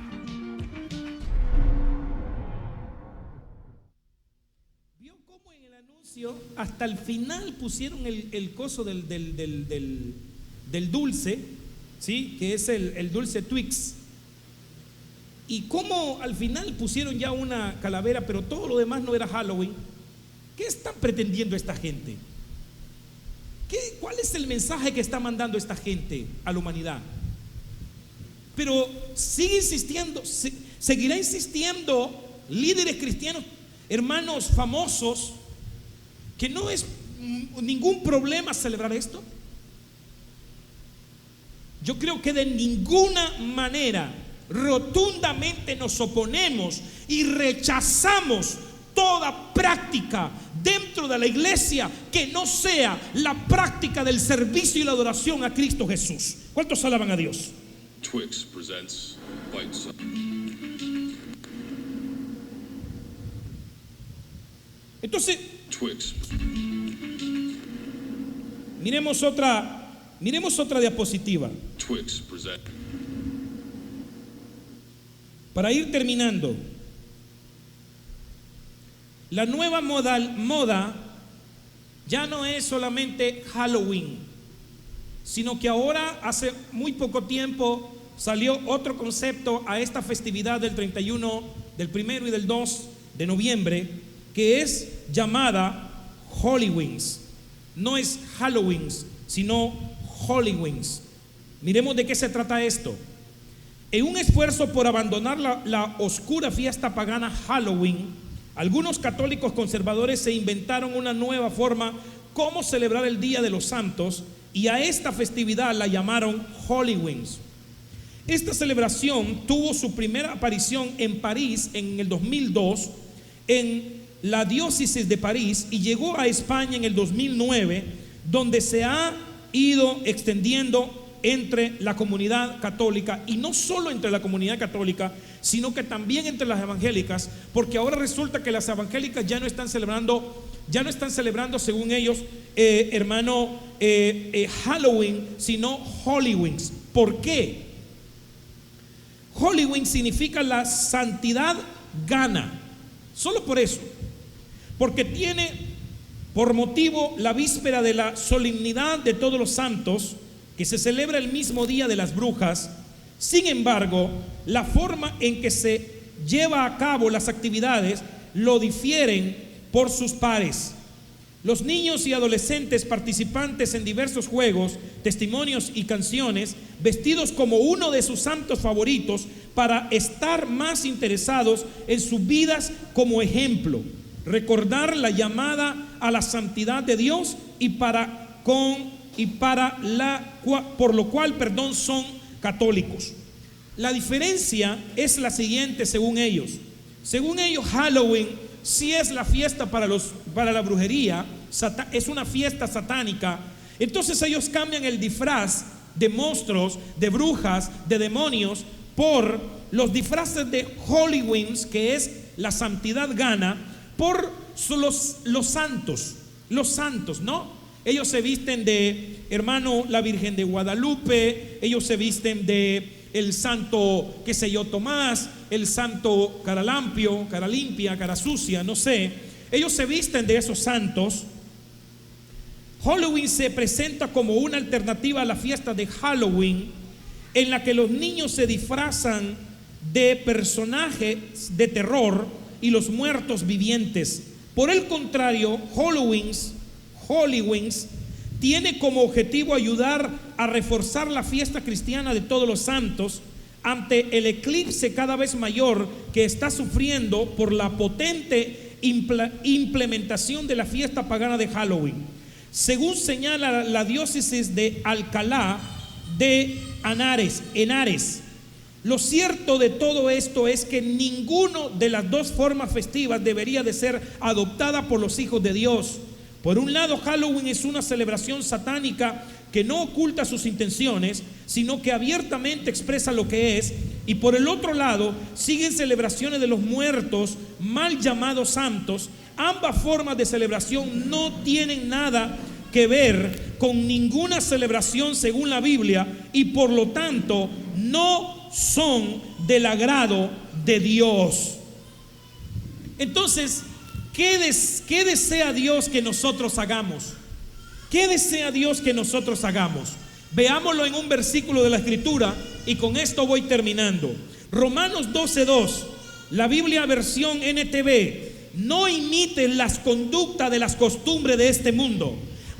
¿Vio cómo en el anuncio hasta el final pusieron el coso del dulce, ¿sí? Que es el dulce Twix? y cómo al final pusieron ya una calavera, pero todo lo demás no era Halloween. ¿Qué están pretendiendo esta gente? ¿Cuál es el mensaje que está mandando esta gente a la humanidad? Pero sigue insistiendo, seguirá insistiendo líderes cristianos, hermanos famosos, que no es ningún problema celebrar esto. Yo creo que de ninguna manera, rotundamente nos oponemos y rechazamos toda práctica dentro de la iglesia que no sea la práctica del servicio y la adoración a Cristo Jesús. ¿Cuántos alaban a Dios? Twix presents Bite Size. Entonces, Twix. miremos otra diapositiva Twix present. para ir terminando. La nueva moda ya no es solamente Halloween, sino que ahora hace muy poco tiempo salió otro concepto a esta festividad del 31, del 1 y del 2 de noviembre, que es llamada Hollywings. No es Halloween, sino Hollywings. Miremos de qué se trata esto. En un esfuerzo por abandonar la oscura fiesta pagana Halloween, algunos católicos conservadores se inventaron una nueva forma cómo celebrar el Día de los Santos, y a esta festividad la llamaron Hollywings. Esta celebración tuvo su primera aparición en París en el 2002 en la diócesis de París, y llegó a España en el 2009, donde se ha ido extendiendo entre la comunidad católica, y no solo entre la comunidad católica, sino que también entre las evangélicas, porque ahora resulta que las evangélicas ya no están celebrando según ellos, Halloween, sino Hollywings. ¿Por qué? Halloween significa la santidad gana, solo por eso, porque tiene por motivo la víspera de la solemnidad de todos los santos, que se celebra el mismo día de las brujas. Sin embargo, la forma en que se lleva a cabo las actividades lo difieren por sus pares. Los niños y adolescentes participantes en diversos juegos, testimonios y canciones, vestidos como uno de sus santos favoritos para estar más interesados en sus vidas como ejemplo, recordar la llamada a la santidad de Dios por lo cual son católicos. La diferencia es la siguiente según ellos. Según ellos, Halloween sí es la fiesta para la brujería, es una fiesta satánica. Entonces ellos cambian el disfraz de monstruos, de brujas, de demonios, por los disfraces de Halloween, que es la santidad gana, por los santos, ¿no? Ellos se visten de, la Virgen de Guadalupe, ellos se visten de el santo, qué sé yo, Tomás, el santo Caralimpia, Carasucia, no sé. Ellos se visten de esos santos. Halloween se presenta como una alternativa a la fiesta de Halloween, en la que los niños se disfrazan de personajes de terror y los muertos vivientes. Por el contrario, Halloween tiene como objetivo ayudar a reforzar la fiesta cristiana de todos los santos ante el eclipse cada vez mayor que está sufriendo por la potente implementación de la fiesta pagana de Halloween. Según señala la diócesis de Alcalá de Henares, lo cierto de todo esto es que ninguna de las dos formas festivas debería de ser adoptada por los hijos de Dios. Por un lado, Halloween es una celebración satánica que no oculta sus intenciones, sino que abiertamente expresa lo que es. Y por el otro lado, siguen celebraciones de los muertos, mal llamados santos. Ambas formas de celebración no tienen nada que ver con ninguna celebración según la Biblia, y por lo tanto no son del agrado de Dios. Entonces, ¿qué desea Dios que nosotros hagamos? ¿Qué desea Dios que nosotros hagamos? Veámoslo en un versículo de la Escritura y con esto voy terminando. Romanos 12:2, la Biblia versión NTV. No imiten las conductas de las costumbres de este mundo.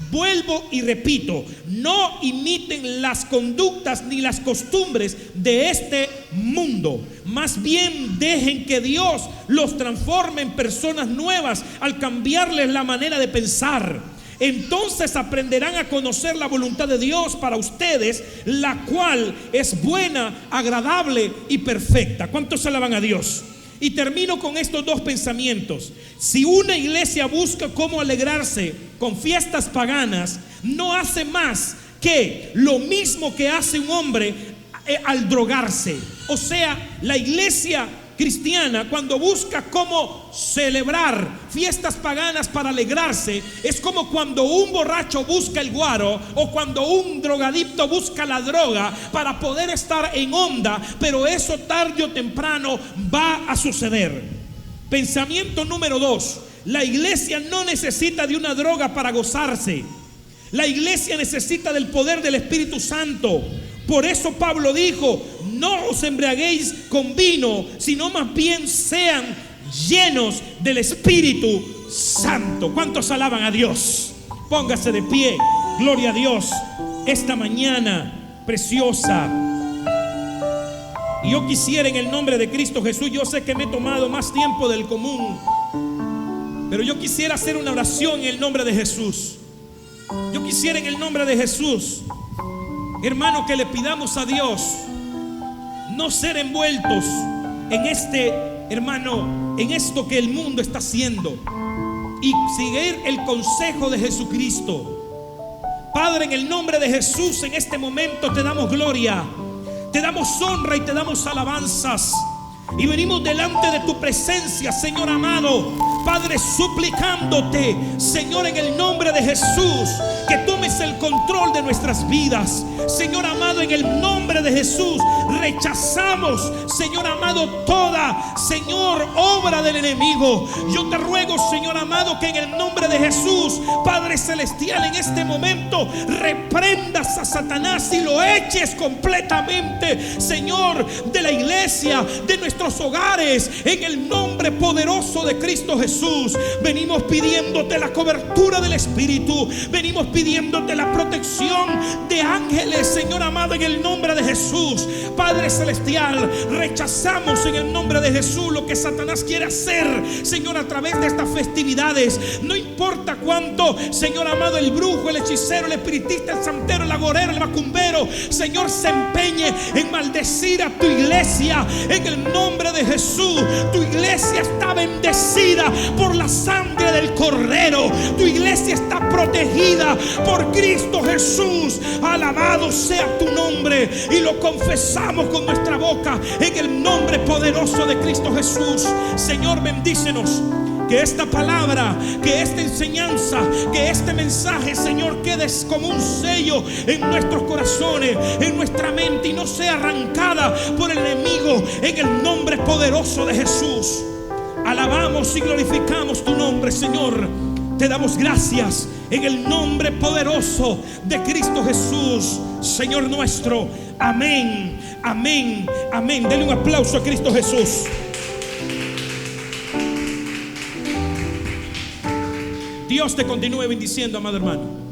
Vuelvo y repito, no imiten las conductas ni las costumbres de este mundo. Más bien dejen que Dios los transforme en personas nuevas al cambiarles la manera de pensar. Entonces aprenderán a conocer la voluntad de Dios para ustedes, la cual es buena, agradable y perfecta. ¿Cuántos alaban a Dios? Y termino con estos dos pensamientos. Si una iglesia busca cómo alegrarse con fiestas paganas, no hace más que lo mismo que hace un hombre al drogarse. O sea, la iglesia cristiana, cuando busca cómo celebrar fiestas paganas para alegrarse, es como cuando un borracho busca el guaro o cuando un drogadicto busca la droga para poder estar en onda, pero eso tarde o temprano va a suceder. Pensamiento número 2: la iglesia no necesita de una droga para gozarse. La iglesia necesita del poder del Espíritu Santo. Por eso Pablo dijo: no os embriaguéis con vino, sino más bien sean llenos del Espíritu Santo. ¿Cuántos alaban a Dios? Póngase de pie. Gloria a Dios. Esta mañana preciosa, y yo quisiera en el nombre de Cristo Jesús, yo sé que me he tomado más tiempo del común, pero yo quisiera hacer una oración en el nombre de Jesús. Yo quisiera en el nombre de Jesús, hermano, que le pidamos a Dios no ser envueltos en hermano, en esto que el mundo está haciendo, y seguir el consejo de Jesucristo. Padre, en el nombre de Jesús, en este momento te damos gloria, te damos honra y te damos alabanzas. Y venimos delante de tu presencia, Señor amado, Padre, suplicándote, Señor, en el nombre de Jesús, que tomes el control de nuestras vidas. Señor amado, en el nombre de Jesús, rechazamos, Señor amado, toda, Señor, obra del enemigo. Yo te ruego, Señor amado, que en el nombre de Jesús, Padre celestial, en este momento reprendas a Satanás y lo eches completamente, Señor, de la iglesia, de nuestros hogares, en el nombre poderoso de Cristo Jesús. Venimos pidiéndote la cobertura del Espíritu, venimos pidiéndote la protección de ángeles, Señor amado, en el nombre de Jesús. Padre celestial, rechazamos en el nombre de Jesús lo que Satanás quiere hacer, Señor, a través de estas festividades. No importa cuánto, Señor amado, el brujo, el hechicero, el espiritista, el santero, el agorero, el macumbero, Señor, se empeñe en maldecir a tu iglesia. En el nombre de Jesús, tu iglesia está bendecida por la sangre del Cordero. Tu iglesia está protegida por Cristo Jesús. Alabado sea tu nombre, y lo confesamos con nuestra boca en el nombre poderoso de Cristo Jesús. Señor, bendícenos. Que esta palabra, que esta enseñanza, que este mensaje, Señor, quede como un sello en nuestros corazones, en nuestra mente, y no sea arrancada por el enemigo, en el nombre poderoso de Jesús. Alabamos y glorificamos tu nombre, Señor. Te damos gracias en el nombre poderoso de Cristo Jesús, Señor nuestro. Amén, amén, amén. Denle un aplauso a Cristo Jesús. Dios te continúe bendiciendo, amado hermano.